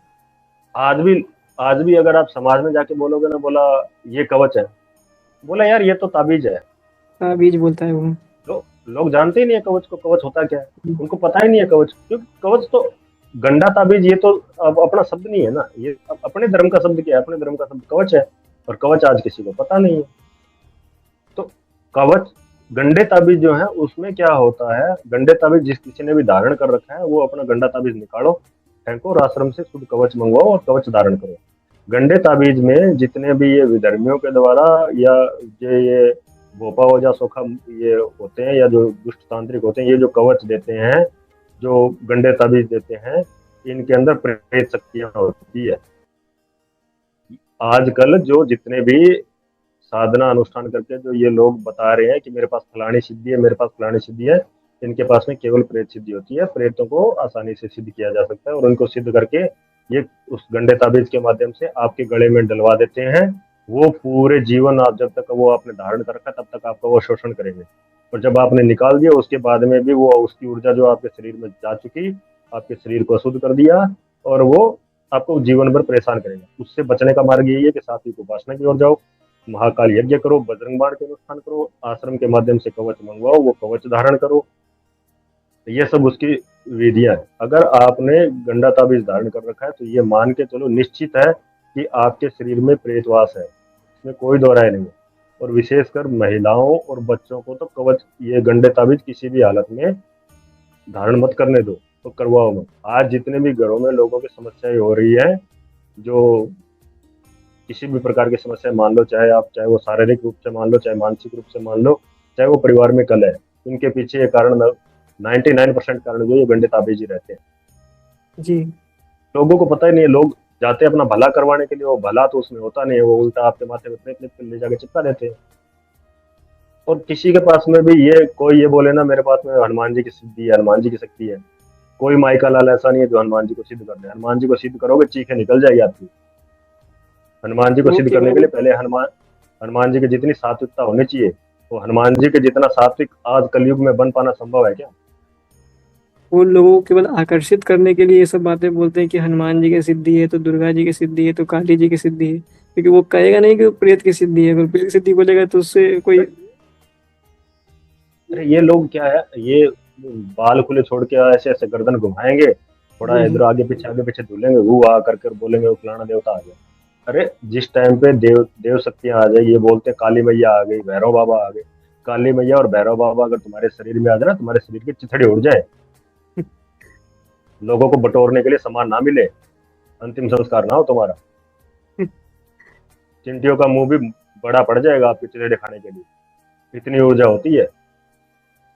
आज भी आज भी अगर आप समाज में जाके बोलोगे ना, बोला ये कवच है, बोला यार ये तो ताबीज है। हाँ बीज बोलता है वो। लोग जानते ही नहीं है कवच को, कवच होता क्या है, उनको पता ही नहीं है कवच, क्योंकि कवच तो, गंडा ताबीज ये तो अब अपना शब्द नहीं है ना, ये अपने धर्म का शब्द क्या है? अपने धर्म का शब्द कवच है, और कवच आज किसी को पता नहीं है। तो कवच, गंडे ताबीज जो है उसमें क्या होता है, गंडे ताबीज जिस किसी ने भी धारण कर रखा है, वो अपना गंडा ताबीज निकालो, फेंको, और आश्रम से शुद्ध कवच मंगवाओ और कवच धारण करो। गंडे ताबीज में जितने भी ये विधर्मियों के द्वारा, या ये भोपा ओझा सोखा ये होते हैं, या जो दुष्ट तांत्रिक होते हैं, ये जो कवच देते हैं, जो गंडे ताबीज देते हैं, इनके अंदर प्रेत शक्तियां होती है। आजकल जो जितने भी साधना अनुष्ठान करके जो ये लोग बता रहे हैं कि मेरे पास फलानी सिद्धि है, मेरे पास फलानी सिद्धि है, इनके पास में केवल प्रेत सिद्धि होती है। प्रेतों को आसानी से सिद्ध किया जा सकता है, और उनको सिद्ध करके ये उस गंडे ताबीज के माध्यम से आपके गले में डलवा देते हैं। वो पूरे जीवन, आप जब तक वो आपने धारण कर रखा, तब तक आपका वो शोषण करेंगे। और जब आपने निकाल दिया, उसके बाद में भी वो, उसकी ऊर्जा जो आपके शरीर में जा चुकी, आपके शरीर को अशुद्ध कर दिया, और वो आपको जीवन भर परेशान करेगा। उससे बचने का मार्ग यही है कि सात्विक उपासना की ओर जाओ, महाकाल यज्ञ करो, बजरंग बाण के अनुष्ठान करो, आश्रम के माध्यम से कवच मंगवाओ, वो कवच धारण करो। ये सब उसकी विधियां है। अगर आपने गंडा ताबीज धारण कर रखा है, तो ये मान के चलो निश्चित है कि आपके शरीर में प्रेतवास है, इसमें कोई दो राय नहीं है। और विशेषकर महिलाओं और बच्चों को तो कवच, ये गंडे ताबीज किसी भी हालत में धारण मत करने दो। तो करवाओ मत। आज जितने भी घरों में लोगों की समस्याएं हो रही है, जो किसी भी प्रकार की समस्या मान लो, चाहे वो शारीरिक रूप से मान लो, चाहे मानसिक रूप से मान लो, चाहे वो परिवार में कलह है, इनके पीछे ये कारण 99% कारण जो ये गंडे ताबीज ही रहते हैं। जी। लोगों को पता ही नहीं है, लोग जाते हैं अपना भला करवाने के लिए, वो भला तो उसमें होता नहीं है, वो उल्टा आपके माथे में प्लेट प्लेट ले जाके चिपका देते हैं। और किसी के पास में भी ये कोई ये बोले ना मेरे पास में हनुमान जी की सिद्धि है, हनुमान जी की शक्ति है, कोई माई का लाल ऐसा नहीं है जो हनुमान जी को सिद्ध कर दे। हनुमान जी को सिद्ध करोगे चीखें निकल जाएगी आपकी। हनुमान जी को वो सिद्ध करने के केवल लिए पहले हनुमान जी की जितनी सात्विकता होनी चाहिए, तो हनुमान जी के जितना सात्विक आज कलयुग में बन पाना संभव है क्या? वो लोगों को केवल आकर्षित करने के लिए ये सब बातें बोलते हैं कि हनुमान जी की सिद्धि है तो दुर्गा जी की सिद्धि है तो काली जी की सिद्धि है, क्योंकि वो कहेगा नहीं कि वो प्रेत की सिद्धि है। अगर प्रेत की सिद्धि बोलेगा तो उससे कोई। अरे ये लोग क्या है, ये बाल खुले छोड़ के ऐसे ऐसे गर्दन घुमाएंगे, थोड़ा जी इधर जी आगे पीछे झूलेंगे, वो आ करके बोलेंगे वो फलाना देवता आ गया। अरे जिस टाइम पे देव देव शक्तियां आ जाए, ये बोलते हैं काली मैया आ गई, भैरव बाबा आ गए। काली मैया और भैरव बाबा अगर तुम्हारे शरीर में आ जाए ना, तुम्हारे शरीर की चिथड़ी उड़ जाए, लोगों को बटोरने के लिए सामान ना मिले, अंतिम संस्कार ना हो तुम्हारा, चिंटियों का मुंह भी बड़ा पड़ जाएगा आपके चिथड़े खाने के लिए। इतनी ऊर्जा होती है।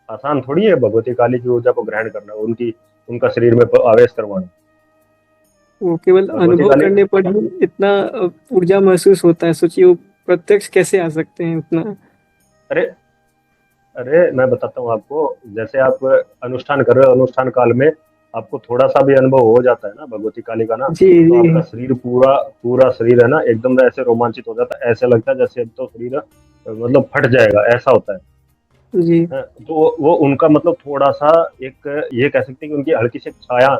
आसान थोड़ी है भगवती काली की ऊर्जा को ग्रहण करना, उनकी उनका शरीर में आवेश करवाना। वो केवल भगवती अनुभव काली, करने पर ही इतना ऊर्जा महसूस होता है, सोचिए वो प्रत्यक्ष कैसे आ सकते हैं उतना। अरे अरे मैं बताता हूँ आपको, जैसे आप अनुष्ठान कर रहे हो, अनुष्ठान काल में आपको थोड़ा सा भी अनुभव हो जाता है ना भगवती काली का ना, जी तो जी आपका शरीर पूरा पूरा शरीर है ना एकदम ऐसे रोमांचित हो जाता है, ऐसे लगता है जैसे अब तो शरीर मतलब फट जाएगा, ऐसा होता है। जी तो वो उनका मतलब थोड़ा सा एक ये कह सकते हैं कि उनकी हल्की सी छाया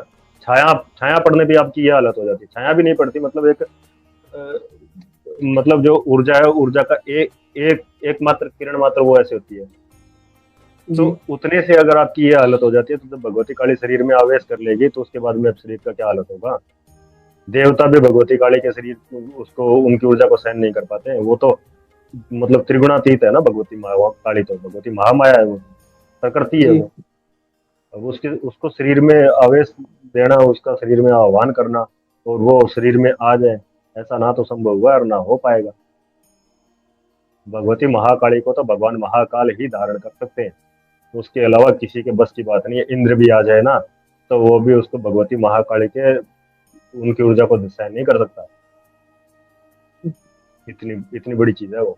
छाया छाया पड़ने भी आपकी ये हालत हो जाती है। छाया भी नहीं पड़ती, मतलब एक मतलब जो ऊर्जा है, ऊर्जा का एक एक एकमात्र किरण मात्र वो ऐसे होती है। तो जी। उतने से अगर आपकी ये हालत हो जाती है, तो जब भगवती काली शरीर में आवेश कर लेगी, तो उसके बाद में अब शरीर का क्या हालत होगा? देवता भी भगवती काली के शरीर उसको उनकी ऊर्जा को सहन नहीं कर पाते हैं। वो तो मतलब त्रिगुणातीत है ना भगवती काली, तो भगवती महामाया है, वो प्रकृति है जी वो। अब उसके उसको शरीर में आवेश देना, उसका शरीर में आह्वान करना, और वो शरीर में आ जाए, ऐसा ना तो संभव हुआ और ना हो पाएगा। भगवती महाकाली को तो भगवान महाकाल ही धारण कर सकते हैं, उसके अलावा किसी के बस की बात नहीं है। इंद्र भी आ जाए ना, तो वो भी उसको भगवती महाकाली के उनकी ऊर्जा को सहन नहीं कर सकता। इतनी इतनी बड़ी चीज है वो।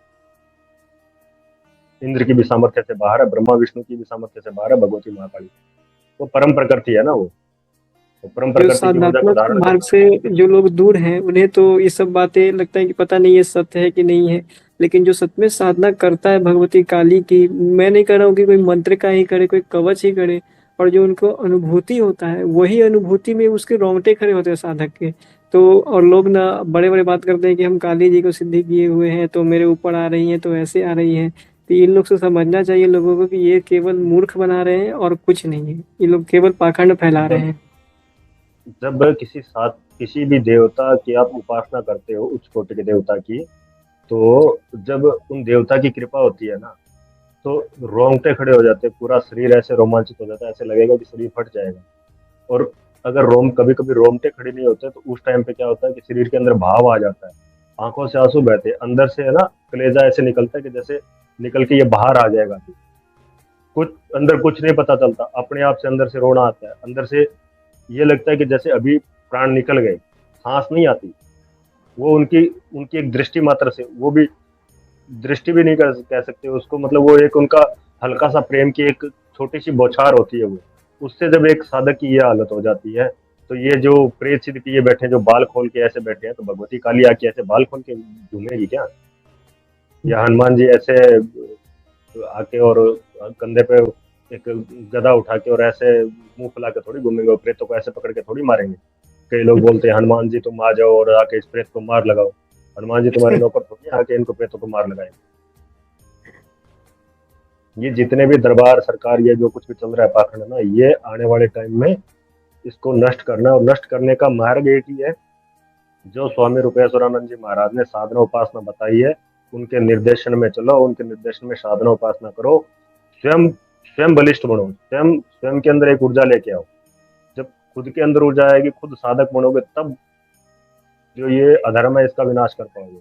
इंद्र की भी सामर्थ्य से बाहर है, ब्रह्मा विष्णु की भी सामर्थ्य से बाहर है भगवती महाकाली। वो परम प्रकृति है ना, वो परम जो प्रकृति की ऊर्जा को साधनात्मक धारण मार्ग करना। से जो लोग दूर हैं उन्हें तो ये सब बातें लगता है कि पता नहीं ये सत्य है कि नहीं है। लेकिन जो सच में साधना करता है भगवती काली की, मैं नहीं कह रहा हूँ कि कोई मंत्र का ही करे, कोई कवच ही करे, और जो उनको अनुभूति होता है वही अनुभूति में उसके रोंगटे खड़े होते हैं साधक के। तो और लोग ना बड़े बड़े बात करते हैं कि हम काली जी को सिद्धि किए हुए हैं तो मेरे ऊपर आ रही हैं तो ऐसे आ रही हैं। तो इन लोग से समझना चाहिए लोगों को कि ये केवल मूर्ख बना रहे हैं और कुछ नहीं है, ये लोग केवल पाखंड फैला रहे जब हैं। जब किसी भी देवता की आप उपासना करते हो, उच्च कोटि के देवता की, तो जब उन देवता की कृपा होती है ना, तो रोंगटे खड़े हो जाते हैं, पूरा शरीर ऐसे रोमांचित हो जाता है, ऐसे लगेगा कि शरीर फट जाएगा। और अगर कभी कभी रोंगटे खड़े नहीं होते, तो उस टाइम पे क्या होता है कि शरीर के अंदर भाव आ जाता है, आंखों से आंसू बहते हैं, अंदर से है ना कलेजा ऐसे निकलता है कि जैसे निकल के ये बाहर आ जाएगा। कुछ अंदर कुछ नहीं पता चलता, अपने आप से अंदर से रोना आता है, अंदर से ये लगता है कि जैसे अभी प्राण निकल गए, सांस नहीं आती। वो उनकी उनकी एक दृष्टि मात्र से, वो भी दृष्टि भी नहीं कह सकते उसको, मतलब वो एक उनका हल्का सा प्रेम की एक छोटी सी बौछार होती है वो। उससे जब एक साधक की ये हालत हो जाती है, तो ये जो प्रेत सिद्ध किए बैठे हैं, जो बाल खोल के ऐसे बैठे हैं, तो भगवती काली आके ऐसे बाल खोल के झूमेगी क्या? या हनुमान जी ऐसे आके और कंधे पे एक गदा उठा के और ऐसे मुंह फुला के थोड़ी घूमेंगे, और प्रेतों को ऐसे पकड़ के थोड़ी मारेंगे। कई लोग बोलते हैं हनुमान जी तुम आ जाओ और आके इस प्रेत को मार लगाओ। हनुमान जी तुम्हारे नौकर थोड़ी हैं आके इनको प्रेतों को मार लगाए। ये जितने भी दरबार सरकार, ये जो कुछ भी चल रहा है पाखंड ना, ये आने वाले टाइम में इसको नष्ट करना, और नष्ट करने का मार्ग एक ही है, जो स्वामी रूपेश्वरानंद जी महाराज ने साधना उपासना बताई है, उनके निर्देशन में चलो, उनके निर्देशन में साधना उपासना करो। स्वयं स्वयं बलिष्ठ बनो, स्वयं स्वयं के अंदर एक ऊर्जा लेके आओ। जब खुद के अंदर ऊर्जा आएगी, खुद साधक बनोगे, तब जो ये अधर्म है इसका विनाश कर पाओगे।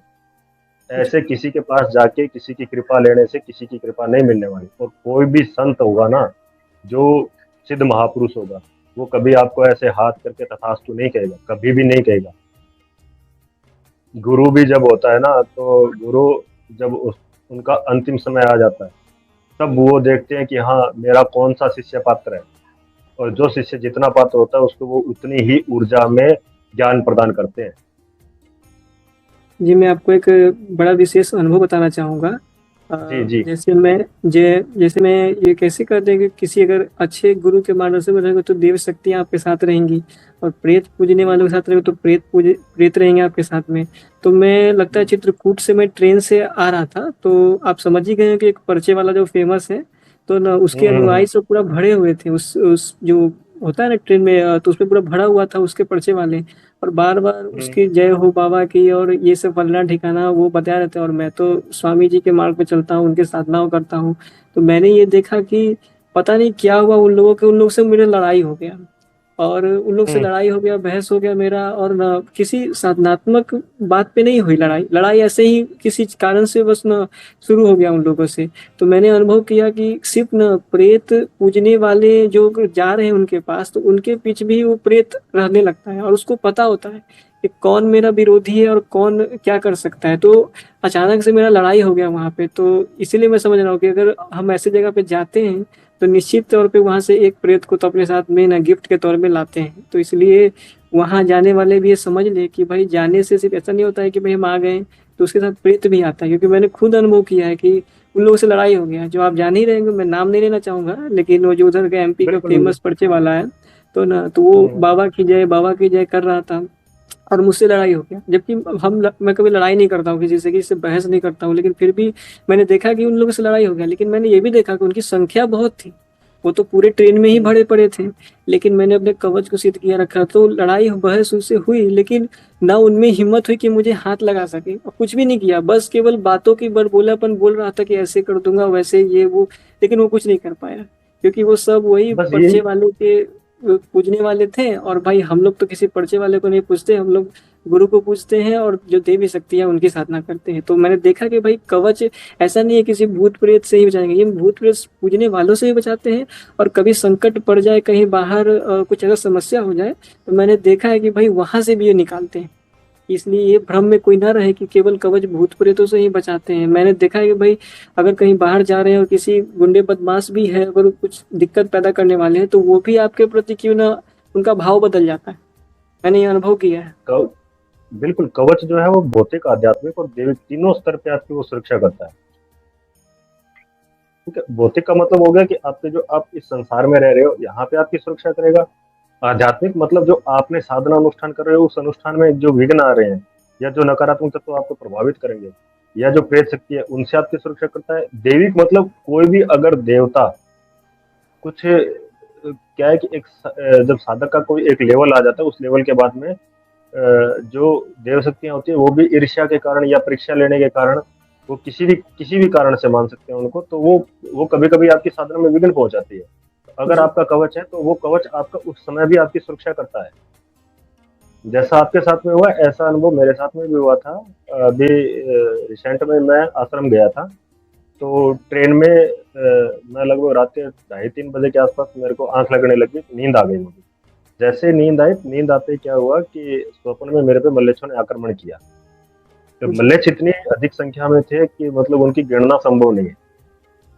ऐसे किसी के पास जाके किसी की कृपा लेने से किसी की कृपा नहीं मिलने वाली। और कोई भी संत होगा ना, जो सिद्ध महापुरुष होगा, वो कभी आपको ऐसे हाथ करके तथास्तु नहीं कहेगा, कभी भी नहीं कहेगा। गुरु भी जब होता है ना, तो गुरु जब उनका अंतिम समय आ जाता है, तब वो देखते हैं कि हाँ मेरा कौन सा शिष्य पात्र है, और जो शिष्य जितना पात्र होता है उसको वो उतनी ही ऊर्जा में ज्ञान प्रदान करते हैं। जी, मैं आपको एक बड़ा विशेष अनुभव बताना चाहूँगा। जी जी। जैसे मैं ये कैसे कहते हैं कि किसी अगर अच्छे गुरु के मार्गदर्शन में रहेंगे तो देव शक्तियाँ आपके साथ रहेंगी, और प्रेत पूजने वालों के साथ रहेंगे तो प्रेत रहेंगे आपके साथ में। तो मैं लगता है चित्रकूट से मैं ट्रेन से आ रहा था, तो आप समझ ही गए हैं कि एक पर्चे वाला जो फेमस है, तो ना उसके हम्म। अनुयायी सब पूरा भरे हुए थे, उस जो होता है ना ट्रेन में, तो उसमें पूरा भरा हुआ था उसके पर्चे वाले, और बार बार हम्म। उसकी जय हो बाबा की, और ये सब फलना ठिकाना वो बताया रहता है। और मैं तो स्वामी जी के मार्ग पे चलता हूँ, उनके साधनाओं करता हूँ। तो मैंने ये देखा कि पता नहीं क्या हुआ उन लोगों के, उन लोग से मेरा लड़ाई हो गया, और उन लोग से हम्म। लड़ाई हो गया, बहस हो गया मेरा, और ना किसी साधनात्मक बात पे नहीं हुई लड़ाई, लड़ाई ऐसे ही किसी कारण से बस ना शुरू हो गया उन लोगों से। तो मैंने अनुभव किया कि सिर्फ ना प्रेत पूजने वाले जो जा रहे हैं उनके पास, तो उनके पीछे भी वो प्रेत रहने लगता है, और उसको पता होता है कि कौन मेरा विरोधी है और कौन क्या कर सकता है। तो अचानक से मेरा लड़ाई हो गया वहां पे। तो इसीलिए मैं समझ रहा हूँ कि अगर हम ऐसी जगह पे जाते हैं तो निश्चित तौर पे वहां से एक प्रेत को तो अपने साथ में ना गिफ्ट के तौर में लाते हैं। तो इसलिए वहां जाने वाले भी ये समझ ले कि भाई जाने से सिर्फ ऐसा नहीं होता है कि भाई हम आ गए, तो उसके साथ प्रेत भी आता है। क्योंकि मैंने खुद अनुभव किया है कि उन लोगों से लड़ाई हो गया, जो आप जान ही रहेंगे, मैं नाम नहीं लेना चाहूंगा, लेकिन वो जो उधर का एमपी का बिल्कुल बिल्कुल। फेमस पर्चे वाला है, तो ना तो वो हम्म। बाबा की जय कर रहा था, और मुझसे लड़ाई हो गया। जबकि मैं कभी लड़ाई नहीं करता हूँ किसी से, किसी से बहस नहीं करता हूँ, लेकिन फिर भी मैंने देखा कि उन लोगों से लड़ाई हो गया। लेकिन मैंने ये भी देखा कि उनकी संख्या बहुत थी, वो तो पूरे ट्रेन में ही हम्म। भरे पड़े थे, लेकिन मैंने अपने कवच को सिद्ध किया रखा। तो लड़ाई बहस उससे हुई, लेकिन ना उनमें हिम्मत हुई कि मुझे हाथ लगा सके, और कुछ भी नहीं किया, बस केवल बातों की बड़बोलापन बोल रहा था कि ऐसे कर दूंगा वैसे ये वो, लेकिन वो कुछ नहीं कर पाया। क्योंकि वो सब वही बस ये। पर्चे वाले के पूजने वाले थे, और भाई हम लोग तो किसी पर्चे वाले को नहीं पूछते, हम लोग गुरु को पूजते हैं, और जो देवी शक्ति है उनकी साधना करते हैं। तो मैंने देखा कि भाई कवच ऐसा नहीं है किसी भूत प्रेत से ही बचाएंगे, ये भूत प्रेत पूजने वालों से ही बचाते हैं। और कभी संकट पड़ जाए कहीं बाहर, कुछ अगर समस्या हो जाए, तो मैंने देखा है कि भाई वहां से भी ये निकालते हैं। इसलिए ये भ्रम में कोई ना रहे कि केवल कवच भूत प्रेतों से ही बचाते हैं। मैंने देखा है कि भाई अगर कहीं बाहर जा रहे हैं और किसी गुंडे बदमाश भी है, अगर कुछ दिक्कत पैदा करने वाले हैं, तो वो भी आपके प्रति क्यों ना उनका भाव बदल जाता है। मैंने ये अनुभव किया है। कव, बिल्कुल, कवच जो है वो भौतिक, आध्यात्मिक और दैविक तीनों स्तर पे आपकी वो सुरक्षा करता है। ठीक है, भौतिक का मतलब हो गया कि आपके जो आप इस संसार में रह रहे हो यहाँ पे आपकी सुरक्षा करेगा। आध्यात्मिक मतलब जो आपने साधना अनुष्ठान कर रहे हो, उस अनुष्ठान में जो विघ्न आ रहे हैं या जो नकारात्मक तत्व आपको प्रभावित करेंगे या जो प्रेत शक्ति है, उनसे आपकी सुरक्षा करता है। दैविक मतलब कोई भी अगर देवता कुछ क्या है कि जब साधक का कोई एक लेवल आ जाता है, उस लेवल के बाद में जो देव शक्तियां होती है वो भी ईर्ष्या के कारण या परीक्षा लेने के कारण, वो किसी भी कारण से मान सकते हैं उनको, तो वो कभी कभी आपकी साधना में विघ्न पहुंचाती है। अगर जी आपका कवच है तो वो कवच आपका उस समय भी आपकी सुरक्षा करता है। जैसा आपके साथ में हुआ, ऐसा अनुभव मेरे साथ में भी हुआ था। अभी रिसेंट में मैं आश्रम गया था, तो ट्रेन में मैं लगभग रात के 2:30-3 बजे के आसपास मेरे को आंख लगने लगी, नींद आ गई मुझे। जैसे नींद आई, नींद आते ही क्या हुआ कि स्वप्न में मेरे पे मल्लेच्छों ने आक्रमण किया। तो जी मल्लेच्छ इतनी अधिक संख्या में थे कि मतलब उनकी गिनना संभव नहीं है।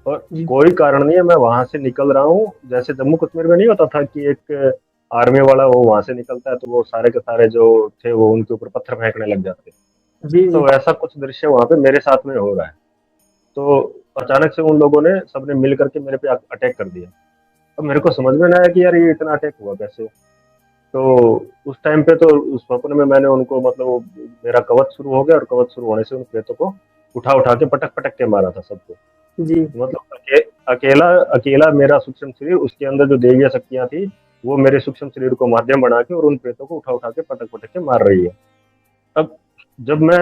और जी कोई कारण नहीं है, मैं वहां से निकल रहा हूँ, जैसे जम्मू कश्मीर में नहीं होता था कि एक आर्मी वाला वो वहां से निकलता है तो वो सारे के सारे जो थे वो उनके ऊपर पत्थर फेंकने लग जाते। जी जी तो ऐसा कुछ दृश्य वहां पे मेरे साथ में हो रहा है। तो अचानक से उन लोगों ने सबने मिल करके मेरे पे अटैक कर दिया। अब मेरे को समझ में ना आया कि यार ये इतना अटैक हुआ कैसे। तो उस टाइम पे तो उस स्वप्न में मैंने उनको मतलब मेरा कवच शुरू हो गया, और कवच शुरू होने से उन प्रेतों को उठा उठा के पटक पटक के मारा था सबको। जी मतलब अकेला अकेला मेरा सूक्ष्म शरीर, उसके अंदर जो देविया शक्तियां थी वो मेरे सूक्ष्म शरीर को माध्यम बना के और उन प्रेतों को उठा उठा के पटक पटक के मार रही है। अब जब मैं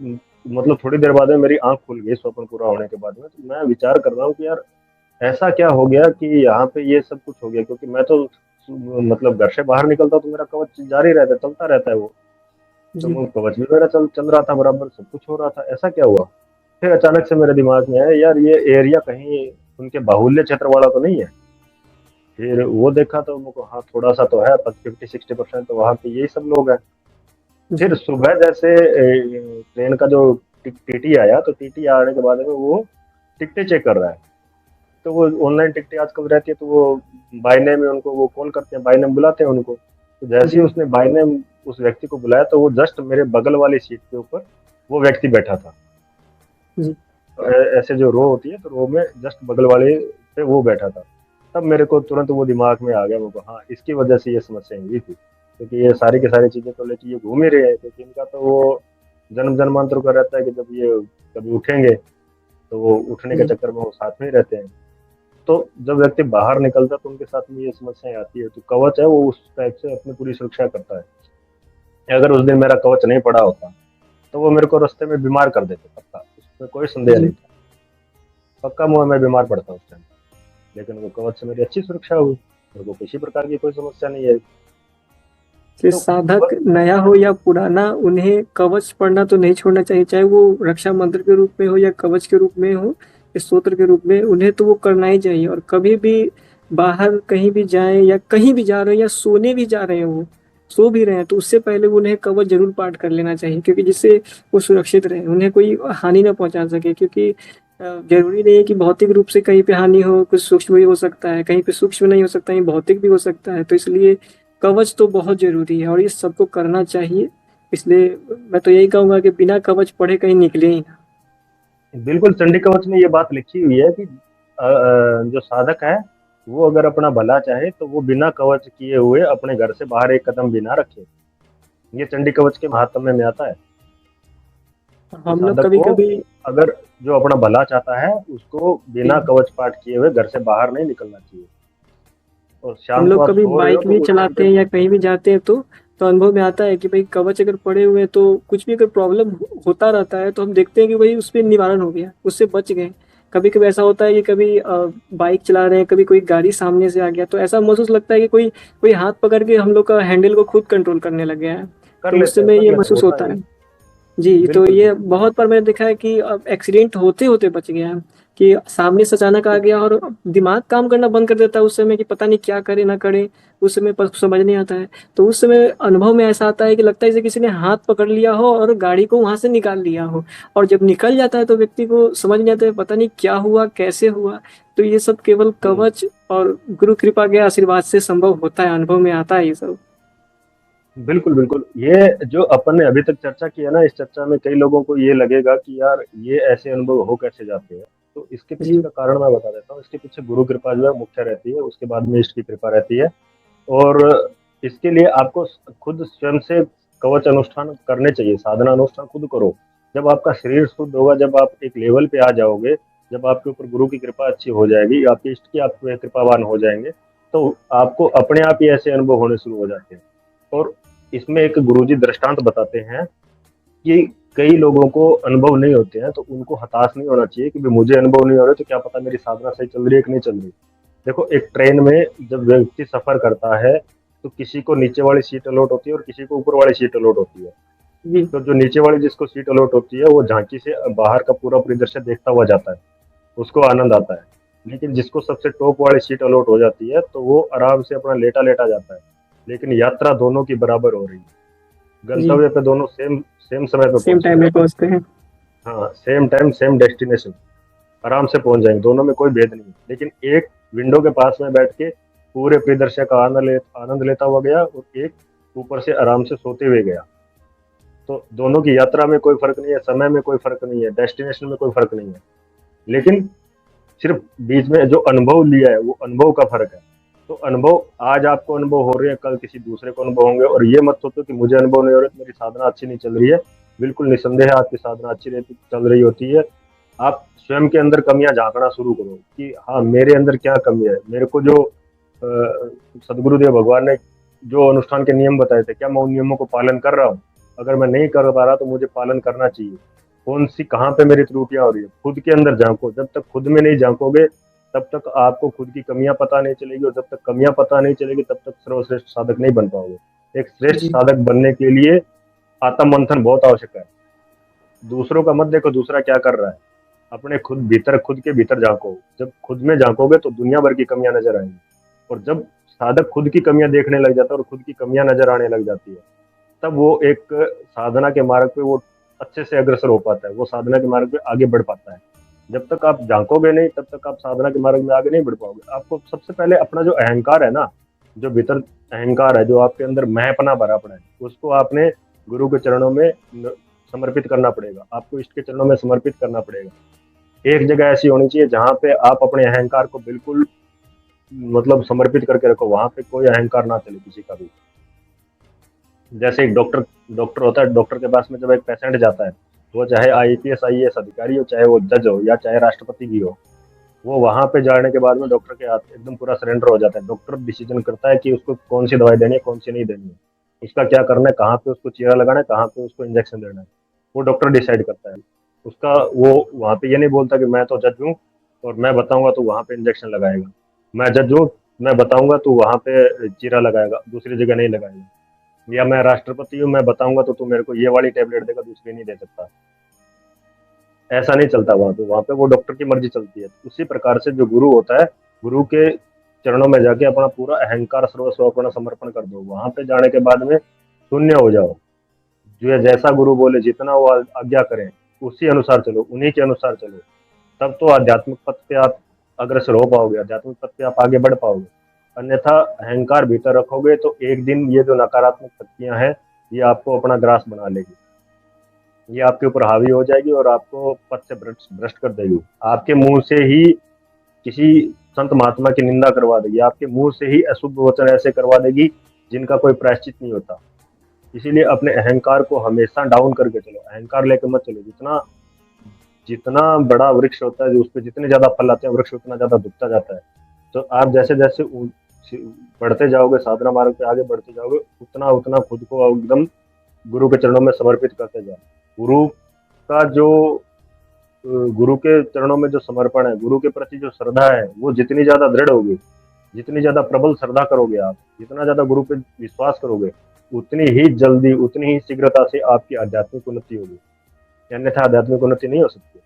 मतलब थोड़ी देर बाद में मेरी आंख खुल गई स्वप्न पूरा होने के बाद में, तो मैं विचार कर रहा हूँ कि यार ऐसा क्या हो गया कि यहाँ पे ये सब कुछ हो गया, क्योंकि मैं तो मतलब घर से बाहर निकलता तो मेरा कवच जारी रहता है, चलता रहता है वो। तो जी। वो कवच भी मेरा चल चल रहा था बराबर, सब कुछ हो रहा था, ऐसा क्या हुआ? फिर अचानक से मेरे दिमाग में आया, यार ये एरिया कहीं उनके बाहुल्य क्षेत्र वाला तो नहीं है? फिर वो देखा तो मुझको, हाँ थोड़ा सा तो है, 50-60% तो वहाँ पे यही सब लोग हैं। फिर जी। सुबह जैसे ट्रेन का जो टीटी आया, तो टीटी आने के बाद में वो टिकटें चेक कर रहा है। तो वो ऑनलाइन टिकटें आजकल रहती है, तो वो बाय नेम में उनको वो कॉल करते हैं, बाय नेम बुलाते हैं उनको। तो जैसे ही जी। उसने बाय नेम उस व्यक्ति को बुलाया, तो वो जस्ट मेरे बगल वाली सीट के ऊपर वो व्यक्ति बैठा था। जी। तो ऐसे जो रो होती है, तो रो में जस्ट बगल वाले पे वो बैठा था। तब मेरे को तुरंत वो दिमाग में आ गया, मुझको हाँ इसकी वजह से ये समस्या हुई थी, क्योंकि ये सारी की सारी चीजें तो लेके ये घूम ही रहे हैं, क्योंकि इनका तो वो जन्म जन्मांतर का रहता है कि जब ये कभी उठेंगे तो वो उठने के जी। चक्कर में वो साथ में ही रहते हैं। तो जब व्यक्ति बाहर निकलता है तो उनके साथ में ये समस्याएं आती है, तो कवच है वो उस टाइप से अपनी पूरी सुरक्षा करता है। अगर उस दिन मेरा कवच नहीं पड़ा होता तो वो मेरे को रास्ते में बीमार कर देते, पक्का, उसमें कोई संदेह नहीं जी। था। पक्का मुँह मैं बीमार पड़ता उस टाइम। लेकिन वो कवच से मेरी अच्छी सुरक्षा हुई, मेरे को किसी प्रकार की कोई समस्या नहीं है। कि तो साधक कवच, नया हो या पुराना, उन्हें कवच पढ़ना तो नहीं छोड़ना चाहिए, चाहे वो रक्षा मंत्र के रूप में हो या कवच के रूप में हो या स्तोत्र के रूप में, उन्हें तो वो करना ही चाहिए। और कभी भी बाहर कहीं भी जाएं या कहीं भी जा रहे हो या सोने भी जा रहे हो, सो भी रहे हैं, तो उससे पहले उन्हें कवच जरूर पाठ कर लेना चाहिए, क्योंकि जिससे वो सुरक्षित रहे, उन्हें कोई हानि ना पहुंचा सके। क्योंकि जरूरी नहीं है कि भौतिक रूप से कहीं पे हानि हो, कुछ सूक्ष्म भी हो सकता है, कहीं पे सूक्ष्म नहीं हो सकता है, भौतिक भी हो सकता है। तो इसलिए कवच तो बहुत जरूरी है और ये सबको करना चाहिए। इसलिए मैं तो यही कहूंगा कि बिना कवच पढ़े कहीं निकले ही ना। बिल्कुल चंडी कवच में ये बात लिखी हुई है कि जो साधक है वो अगर अपना भला चाहे तो वो बिना कवच किए हुए अपने घर से बाहर एक कदम भी ना रखे। ये चंडी कवच के महात्म्य में आता है कि हम लोग साधक कभी को, कभी, अगर जो अपना भला चाहता है उसको बिना कवच पाठ किए हुए घर से बाहर नहीं निकलना चाहिए। और हम शाम को लोग आप कभी सो रहे हो बाइक तो भी उस टाइम चलाते पे, हैं या कहीं भी जाते हैं तो अनुभव में आता है कि भाई कवच अगर पड़े हुए हैं तो कुछ भी अगर प्रॉब्लम होता रहता है तो हम देखते हैं कि भाई उस पर निवारण हो गया, उससे बच गए। कभी कभी ऐसा होता है कि कभी बाइक चला रहे हैं, कभी कोई गाड़ी सामने से आ गया, तो ऐसा महसूस लगता है कि कोई कोई हाथ पकड़ के हम लोग का हैंडल को खुद कंट्रोल करने लग गया है। तो उस समय कर ये लेते हैं, महसूस होता होता है। है। जी। तो बिल्कुल ये बिल्कुल। बहुत बार मैंने देखा है कि अब एक्सीडेंट होते होते बच गया है, कि सामने से अचानक आ गया और दिमाग काम करना बंद कर देता है उस समय, कि पता नहीं क्या करे ना करे। उस समय पर समझ नहीं आता है। तो उस समय अनुभव में ऐसा आता है कि लगता है जैसे किसी ने हाथ पकड़ लिया हो और गाड़ी को वहां से निकाल लिया हो। और जब निकल जाता है तो व्यक्ति को समझ नहीं आता है, पता नहीं क्या हुआ कैसे हुआ। तो ये सब केवल कवच और गुरु कृपा के आशीर्वाद से संभव होता है, अनुभव में आता है ये सब। बिल्कुल बिल्कुल। ये जो अपन ने अभी तक चर्चा की है ना, इस चर्चा में कई लोगों को ये लगेगा कि यार ये ऐसे अनुभव हो कैसे जाते हैं। तो इसके पीछे जी। का कारण मैं बता देता हूँ। इसके पीछे गुरु कृपा जो है मुख्य रहती है, उसके बाद में इष्ट की कृपा रहती है। और इसके लिए आपको खुद स्वयं से कवच अनुष्ठान करने चाहिए, साधना अनुष्ठान खुद करो। जब आपका शरीर शुद्ध होगा, जब आप एक लेवल पे आ जाओगे, जब आपके ऊपर गुरु की कृपा अच्छी हो जाएगी, आपके इष्ट की आप पे कृपावान हो जाएंगे, तो आपको अपने आप ही ऐसे अनुभव होने शुरू हो जाते हैं। और इसमें एक गुरुजी दृष्टांत बताते हैं कि कई लोगों को अनुभव नहीं होते हैं, तो उनको हताश नहीं होना चाहिए कि भाई मुझे अनुभव नहीं हो रहे तो क्या पता मेरी साधना सही चल रही है कि नहीं चल रही। देखो, एक ट्रेन में जब व्यक्ति सफर करता है तो किसी को नीचे वाली सीट अलॉट होती है और किसी को ऊपर वाली सीट अलॉट होती है। जी। तो जो नीचे वाली जिसको सीट अलॉट होती है वो झांकी से बाहर का पूरा परिदृश्य देखता हुआ जाता है, उसको आनंद आता है। लेकिन जिसको सबसे टॉप वाली सीट अलॉट हो जाती है तो वो आराम से अपना लेटा लेटा जाता है। लेकिन यात्रा दोनों की बराबर हो रही है, जी। गंतव्य पे दोनों सेम सेम समय पे सेम टाइम पहुंचेंगे। में पहुंचते हैं। हाँ, सेम टाइम सेम डेस्टिनेशन, आराम से पहुंच जाएंगे, दोनों में कोई भेद नहीं है। लेकिन एक विंडो के पास में बैठ के पूरे परिदृश्य का आनंद लेता हुआ गया, और एक ऊपर से आराम से सोते हुए गया। तो दोनों की यात्रा में कोई फर्क नहीं है, समय में कोई फर्क नहीं है, डेस्टिनेशन में कोई फर्क नहीं है। लेकिन सिर्फ बीच में जो अनुभव लिया है वो अनुभव का फर्क है। तो अनुभव आज आपको अनुभव हो रहे हैं, कल किसी दूसरे को अनुभव होंगे। और ये मत सोचो कि मुझे अनुभव नहीं हो रहा तो मेरी साधना अच्छी नहीं चल रही है। बिल्कुल निसंदेह आपकी साधना अच्छी रहती चल रही होती है। आप स्वयं के अंदर कमियां झांकना शुरू करो कि हाँ मेरे अंदर क्या कमी है, मेरे को जो सदगुरुदेव भगवान ने जो अनुष्ठान के नियम बताए थे, क्या मैं उन नियमों को पालन कर रहा हूँ? अगर मैं नहीं कर पा रहा तो मुझे पालन करना चाहिए। कौन सी कहाँ पे मेरी त्रुटियां हो रही है, खुद के अंदर झांको। जब तक खुद में नहीं झांकोगे तब तक आपको खुद की कमियां पता नहीं चलेगी, और जब तक कमियां पता नहीं चलेगी तब तक सर्वश्रेष्ठ साधक नहीं बन पाओगे। एक श्रेष्ठ जी। साधक बनने के लिए आत्म मंथन बहुत आवश्यक है। दूसरों का मत देखो दूसरा क्या कर रहा है, अपने खुद के भीतर झांको। जब खुद में झांकोगे तो दुनिया भर की कमियां नजर आएंगी, और जब साधक खुद की कमियां देखने लग जाता है और खुद की कमियां नजर आने लग जाती है, तब वो एक साधना के मार्ग पे वो अच्छे से अग्रसर हो पाता है, वो साधना के मार्ग पे आगे बढ़ पाता है। जब तक आप झांकोगे नहीं तब तक आप साधना के मार्ग में आगे नहीं बढ़ पाओगे। आपको सबसे पहले अपना जो अहंकार है ना, जो भीतर अहंकार है, जो आपके अंदर महपना भरा पड़ा है, उसको आपने गुरु के चरणों में समर्पित करना पड़ेगा, आपको इष्ट के चरणों में समर्पित करना पड़ेगा। एक जगह ऐसी होनी चाहिए जहाँ पे आप अपने अहंकार को बिल्कुल मतलब समर्पित करके रखो, वहां पे कोई अहंकार ना चले किसी का भी। जैसे एक डॉक्टर डॉक्टर होता है, डॉक्टर के पास में जब एक पेशेंट जाता है, वो चाहे आईपीएस आईएएस अधिकारी हो, चाहे वो जज हो, या चाहे राष्ट्रपति भी हो, वो वहां पे जाने के बाद में डॉक्टर के हाथ एकदम पूरा सरेंडर हो जाता है। डॉक्टर डिसीजन करता है कि उसको कौन सी दवाई देनी है, कौन सी नहीं देनी है, उसका क्या करना है, कहाँ पे उसको चीरा लगाना है, कहाँ पे उसको इंजेक्शन देना है, वो डॉक्टर डिसाइड करता है। उसका वो वहां पे ये नहीं बोलता कि मैं तो जज हूँ और मैं बताऊंगा तो वहां पे इंजेक्शन लगाएगा, मैं जज हूँ, मैं बताऊंगा तो वहां पे चीरा लगाएगा, दूसरी जगह नहीं लगाएगा, या मैं राष्ट्रपति हूँ, मैं बताऊंगा तो तू मेरे को ये वाली टेबलेट देगा, दूसरी नहीं दे सकता। ऐसा नहीं चलता वहां पे वो डॉक्टर की मर्जी चलती है। उसी प्रकार से जो गुरु होता है, गुरु के चरणों में जाके अपना पूरा अहंकार सर्वस्व अपना समर्पण कर दो। वहां पे जाने के बाद में शून्य हो जाओ, जो जैसा गुरु बोले, जितना वो आज्ञा करें उसी अनुसार चलो, उन्हीं के अनुसार चलो। तब तो आध्यात्मिक पथ पे आप अग्रसर हो पाओगे, आध्यात्मिक पथ पे आप आगे बढ़ पाओगे। अन्यथा अहंकार भीतर रखोगे तो एक दिन ये जो नकारात्मक शक्तियां हैं, ये आपको अपना ग्रास बना लेगी, ये आपके ऊपर हावी हो जाएगी और आपको पथ से भ्रष्ट भ्रष्ट कर देगी। आपके मुंह से ही किसी संत महात्मा की निंदा करवा देगी, आपके मुंह से ही अशुभ वचन ऐसे करवा देगी जिनका कोई प्रायश्चित नहीं होता। इसीलिए अपने अहंकार को हमेशा डाउन करके चलो, अहंकार लेकर मत चलो। जितना जितना बड़ा वृक्ष होता है, उस पर जितने ज्यादा फल आते हैं, वृक्ष उतना ज्यादा झुकता जाता है। तो आप जैसे जैसे बढ़ते जाओगे, साधना मार्ग पे आगे बढ़ते जाओगे, उतना उतना खुद को एकदम गुरु के चरणों में समर्पित करते जाओ। गुरु का जो गुरु के चरणों में जो समर्पण है, गुरु के प्रति जो श्रद्धा है, वो जितनी ज्यादा दृढ़ होगी, जितनी ज्यादा प्रबल श्रद्धा करोगे आप, जितना ज्यादा गुरु पे विश्वास करोगे, उतनी ही जल्दी, उतनी ही शीघ्रता से आपकी आध्यात्मिक उन्नति होगी, अन्यथा आध्यात्मिक उन्नति नहीं हो सकती।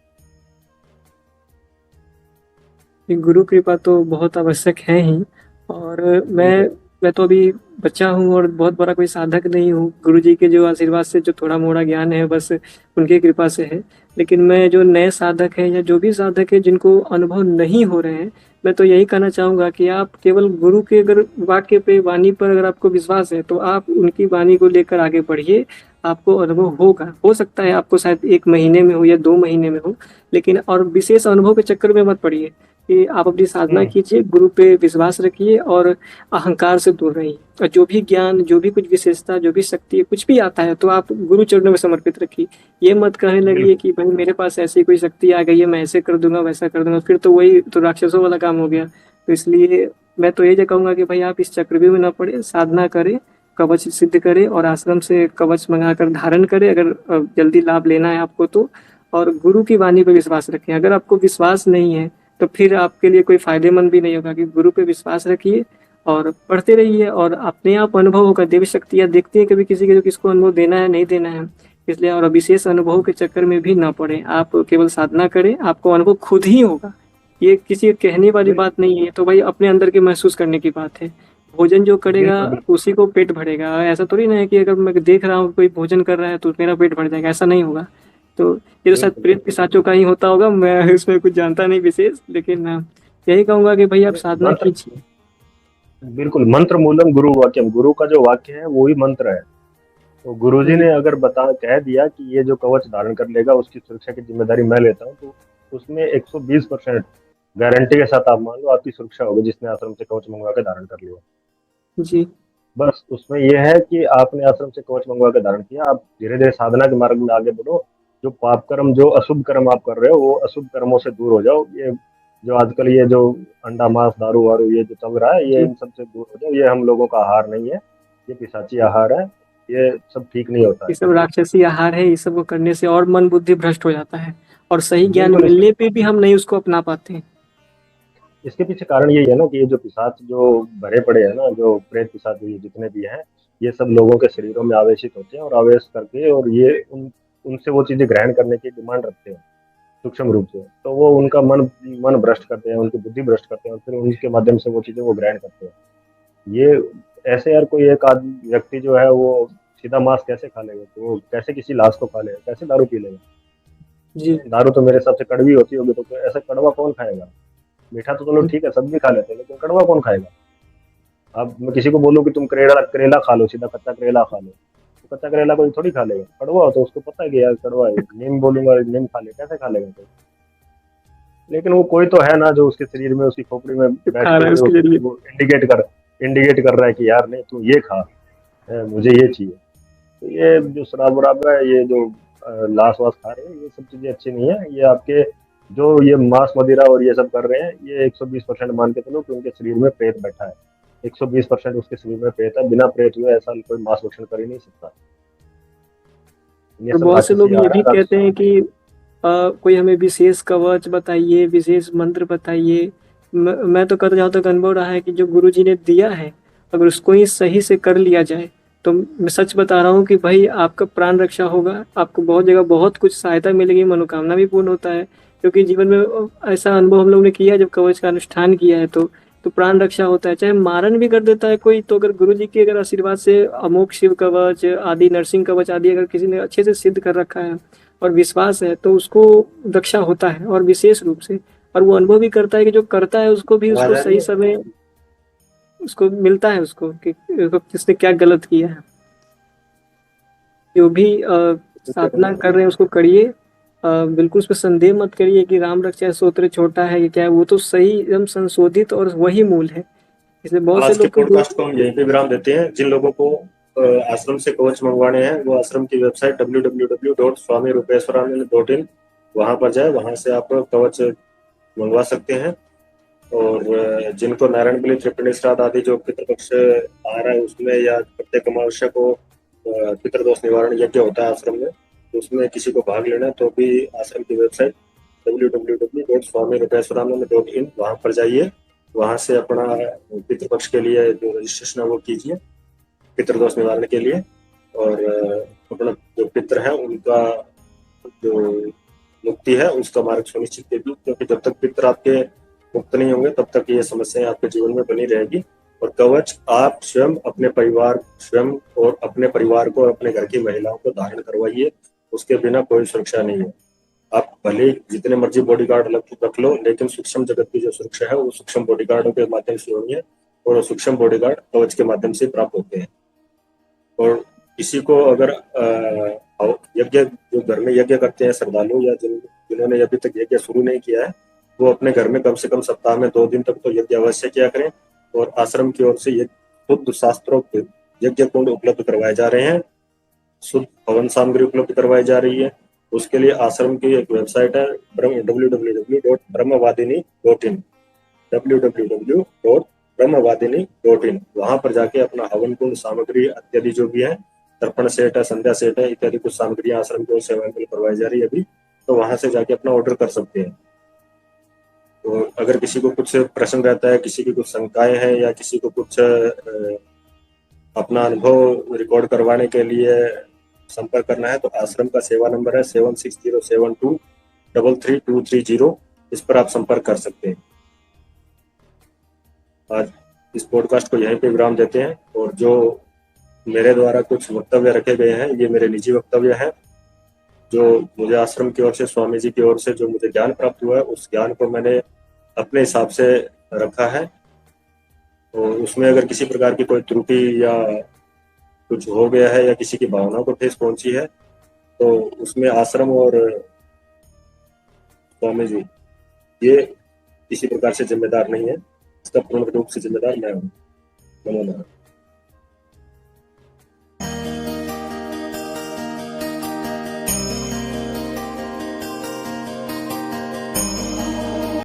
ये गुरु कृपा तो बहुत आवश्यक है ही। और मैं बिल्कुल। मैं तो अभी बच्चा हूँ और बहुत बड़ा कोई साधक नहीं हूँ। गुरु जी के जो आशीर्वाद से जो थोड़ा मोड़ा ज्ञान है बस उनकी कृपा से है। लेकिन मैं जो नए साधक हैं या जो भी साधक है जिनको अनुभव नहीं हो रहे हैं, मैं तो यही कहना चाहूंगा कि आप केवल गुरु के अगर वाक्य पे, वाणी पर अगर आपको विश्वास है तो आप उनकी वाणी को लेकर आगे बढ़िए। आपको अनुभव होगा, हो सकता है आपको शायद 1 महीने में हो या 2 महीने में हो, लेकिन और विशेष अनुभव के चक्कर में मत पड़िए। कि आप अपनी साधना हम्म। कीजिए, गुरु पे विश्वास रखिए और अहंकार से दूर रहिए। और जो भी ज्ञान, जो भी कुछ विशेषता, जो भी शक्ति, कुछ भी आता है तो आप गुरु चरणों में समर्पित रखिए। ये मत कहने लगिए बिल्कुल। कि भाई मेरे पास ऐसी कोई शक्ति आ गई है, मैं ऐसे कर दूंगा वैसा कर दूंगा, फिर तो वही तो राक्षसों वाला काम हो गया। तो इसलिए मैं तो ये कहूंगा कि भाई आप इस चक्रव्यूह में ना पड़े, साधना करें, कवच सिद्ध करें और आश्रम से कवच मंगाकर धारण करें अगर जल्दी लाभ लेना है आपको तो। और गुरु की वाणी पर विश्वास रखें। अगर आपको विश्वास नहीं है तो फिर आपके लिए कोई फायदेमंद भी नहीं होगा। कि गुरु पे विश्वास रखिए और पढ़ते रहिए और अपने आप अनुभव होगा। देवी शक्तियाँ देखती है कभी किसी के, जो किसको अनुभव देना है नहीं देना है। इसलिए और विशेष अनुभव के चक्कर में भी ना पड़े, आप केवल साधना करें, आपको अनुभव खुद ही होगा। ये किसी कहने वाली बिल्कुल। बात नहीं है, तो भाई अपने अंदर के महसूस करने की बात है। भोजन जो करेगा बिल्कुल। उसी को पेट भरेगा। ऐसा थोड़ी ना है कि अगर मैं देख रहा हूँ कोई भोजन कर रहा है तो मेरा पेट भर जाएगा, ऐसा नहीं होगा। तो ये तो शायद बिल्कुल। प्रेत पिशाचों का ही होता होगा, मैं इसमें कुछ जानता नहीं विशेष, लेकिन यही कहूंगा कि भाई आप साधना मंत्र, कीजिए। बिल्कुल मंत्र मूलम गुरु वाक्यम, गुरु का जो वाक्य है वो ही मंत्र है। तो गुरुजी जी। ने अगर बता कह दिया कि ये जो कवच धारण कर लेगा उसकी सुरक्षा की जिम्मेदारी मैं लेता हूँ, तो उसमें 120% गारंटी के साथ आप मान लो आपकी सुरक्षा होगी, जिसने आश्रम से कवच मंगवा के धारण कर लिया। जी। बस उसमें यह है कि आपने आश्रम से कवच मंगवा के धारण किया, आप धीरे धीरे साधना के मार्ग में आगे बढ़ो। जो पाप कर्म, जो अशुभ कर्म आप कर रहे हो, वो अशुभ कर्मों से दूर हो जाओ। ये जो आजकल ये जो अंडा मांस दारू वारू ये जो चल रहा है, ये जी। इन सब से दूर हो जाओ। ये हम लोगों का आहार नहीं है, ये पिशाची आहार है, ये सब ठीक नहीं होता ये है। सब राक्षसी आहार है, ये सब को करने से और मन बुद्धि भ्रष्ट हो जाता है और सही ज्ञान बिल्कुल। मिलने पे भी हम नहीं उसको अपना पाते हैं। इसके पीछे कारण यही है ना कि ये जो पिशाच जो भरे पड़े हैं ना, जो प्रेत पिशाच ये जितने भी हैं, ये सब लोगों के शरीरों में आवेशित होते हैं और आवेश करके और ये उनसे वो चीजें ग्रहण करने की डिमांड रखते हैं सूक्ष्म रूप से। तो वो उनका मन मन भ्रष्ट करते हैं, उनकी बुद्धि भ्रष्ट करते हैं और फिर उनके माध्यम से वो चीजें वो ग्रहण करते हैं। ये ऐसे यार कोई एक आदमी व्यक्ति जो है वो सीधा मांस कैसे खा लेगा, तो वो कैसे किसी लाश को खा लेगा, कैसे दारू पी लेगा। जी। दारू तो मेरे हिसाब से कड़वी होती होगी, तो ऐसा कड़वा कौन खाएगा। मीठा तो चलो ठीक है, सब भी खा लेते हैं, लेकिन कड़वा कौन खाएगा। अब मैं किसी को बोलूँ कि तुम करेला करेला खा लो, सीधा कच्चा करेला खा लो, तो कच्चा करेला कोई थोड़ी खा लेगा। कड़वा हो तो उसको पता है कि यार कड़वा है, नीम बोलूंगा नीम खा ले, कैसे खा लेगा कोई। लेकिन वो कोई तो है ना जो उसके शरीर में, उसकी खोपड़ी में बैठ खा रहा के है फिर उसके जरिए। वो इंडिकेट कर रहा है कि यार नहीं तू ये खा, मुझे ये चाहिए। तो ये जो शराब वराब है, ये जो लाश वास खा रहे हैं, ये सब चीजें अच्छी नहीं है। ये आपके जो ये मांस मदिरा और ये सब कर रहे हैं, ये 120% मान के चलो कि उनके शरीर में प्रेत बैठा है। 120% उसके शरीर में प्रेत है, बिना प्रेत हुए ऐसा कोई मांस भक्षण कर ही नहीं सकता। ये और सब बहुत से लोग राक्षसी ये आहार भी है, कहते राक्षस। हैं कि कोई हमें विशेष कवच बताइए, विशेष मंत्र बताइए। मैं तो कहता, जहाँ तक अनुभव रहा है कि जो गुरु जी ने दिया है, अगर उसको ही सही से कर लिया जाए, तो मैं सच बता रहा हूँ कि भाई आपका प्राण रक्षा होगा, आपको बहुत जगह बहुत कुछ सहायता मिलेगी, मनोकामना भी पूर्ण होता है। क्योंकि जीवन में ऐसा अनुभव हम लोग ने किया है, जब कवच का अनुष्ठान किया है तो प्राण रक्षा होता है। चाहे मारण भी कर देता है कोई, तो अगर गुरु जी के अगर आशीर्वाद से अमोघ शिव कवच आदि, नरसिंह कवच आदि अगर किसी ने अच्छे से सिद्ध कर रखा है और विश्वास है, तो उसको रक्षा होता है और विशेष रूप से। और वो अनुभव भी करता है कि जो करता है उसको भी आवाज उसको आ रही सही है। समय उसको मिलता है, उसको कि किसने क्या गलत किया है। जो भी साधना कर रहे हैं उसको करिए। बिल्कुल उसमें संदेह मत करिए कि राम रक्षा स्तोत्र छोटा है कि क्या है। वो तो सही एकदम संशोधित और वही मूल है। इसलिए बहुत से आज के लोग को जो पॉडकास्ट को हम यहीं पे विराम देते हैं। जिन लोगों को आश्रम से कवच मंगवाने हैं, वो आश्रम की वेबसाइट www.swamirupeeswaranand.in वहां पर जाए, वहां से आप कवच मंगवा सकते हैं। और जिनको नारायण बलि त्रिपिंडी श्राद्ध आदि जो पितृपक्ष आ रहा है उसमें, या प्रत्येक अमावस्या को पितृदोष निवारण यज्ञ होता है आश्रम में, तो उसमें किसी को भाग लेना है तो भी आश्रम की वेबसाइट www.swamirupeeswaranand.in वहां पर जाइए। वहां से अपना पितृपक्ष के लिए जो रजिस्ट्रेशन है वो कीजिए, पितृदोष निवारण के लिए। और अपना जो पितृ है उनका जो मुक्ति है उसका मार्ग सुनिश्चित कीजिए, क्योंकि जब तक पितृ आपके मुक्त नहीं होंगे तब तक ये समस्याएं आपके जीवन में बनी रहेगी। और कवच आप स्वयं अपने परिवार, स्वयं और अपने परिवार को और अपने घर की महिलाओं को धारण करवाइए। उसके बिना कोई सुरक्षा नहीं है। आप भले ही जितने मर्जी बॉडीगार्ड रख लो, लेकिन सूक्ष्म जगत की जो सुरक्षा है वो सूक्ष्म बॉडीगार्डों के माध्यम से होनी है, और सूक्ष्म बॉडीगार्ड कवच के माध्यम से प्राप्त होते हैं। और किसी को अगर यज्ञ, जो घर में यज्ञ करते हैं श्रद्धालु, या जिन्होंने अभी तक यज्ञ शुरू नहीं किया है, वो अपने घर में कम से कम सप्ताह में 2 दिन तक तो यज्ञ अवश्य किया करें। और आश्रम की ओर से ये शुद्ध शास्त्रोक्त यज्ञ कुंड उपलब्ध करवाए जा रहे हैं, शुद्ध हवन सामग्री उपलब्ध करवाई जा रही है। उसके लिए आश्रम की एक वेबसाइट है www.brahmavadini.in www.brahmavadini.in वहां पर जाके अपना हवन कुंड सामग्री इत्यादि जो भी है, तर्पण सेट है, संध्या सेट है, इत्यादि कुछ सामग्रियां आश्रम की ओर से अवेलेबल करवाई जा रही है अभी, तो वहां से जाके अपना ऑर्डर कर सकते हैं। तो अगर किसी को कुछ प्रश्न रहता है, किसी की कुछ शंकाएं हैं, या किसी को कुछ अपना अनुभव रिकॉर्ड करवाने के लिए संपर्क करना है, तो आश्रम का सेवा नंबर है 7607233230। इस पर आप संपर्क कर सकते हैं। आज इस पॉडकास्ट को यहीं पे विराम देते हैं। और जो मेरे द्वारा कुछ वक्तव्य रखे गए हैं, ये मेरे निजी वक्तव्य हैं, जो मुझे आश्रम की ओर से, स्वामी जी की ओर से जो मुझे ज्ञान प्राप्त हुआ है, उस ज्ञान को मैंने अपने हिसाब से रखा है। और उसमें अगर किसी प्रकार की कोई त्रुटि या कुछ हो गया है, या किसी की भावना को ठेस पहुंची है, तो उसमें आश्रम और स्वामी जी ये किसी प्रकार से जिम्मेदार नहीं है। इसका पूर्ण रूप से जिम्मेदार मैं हूँ। नमो नारायण।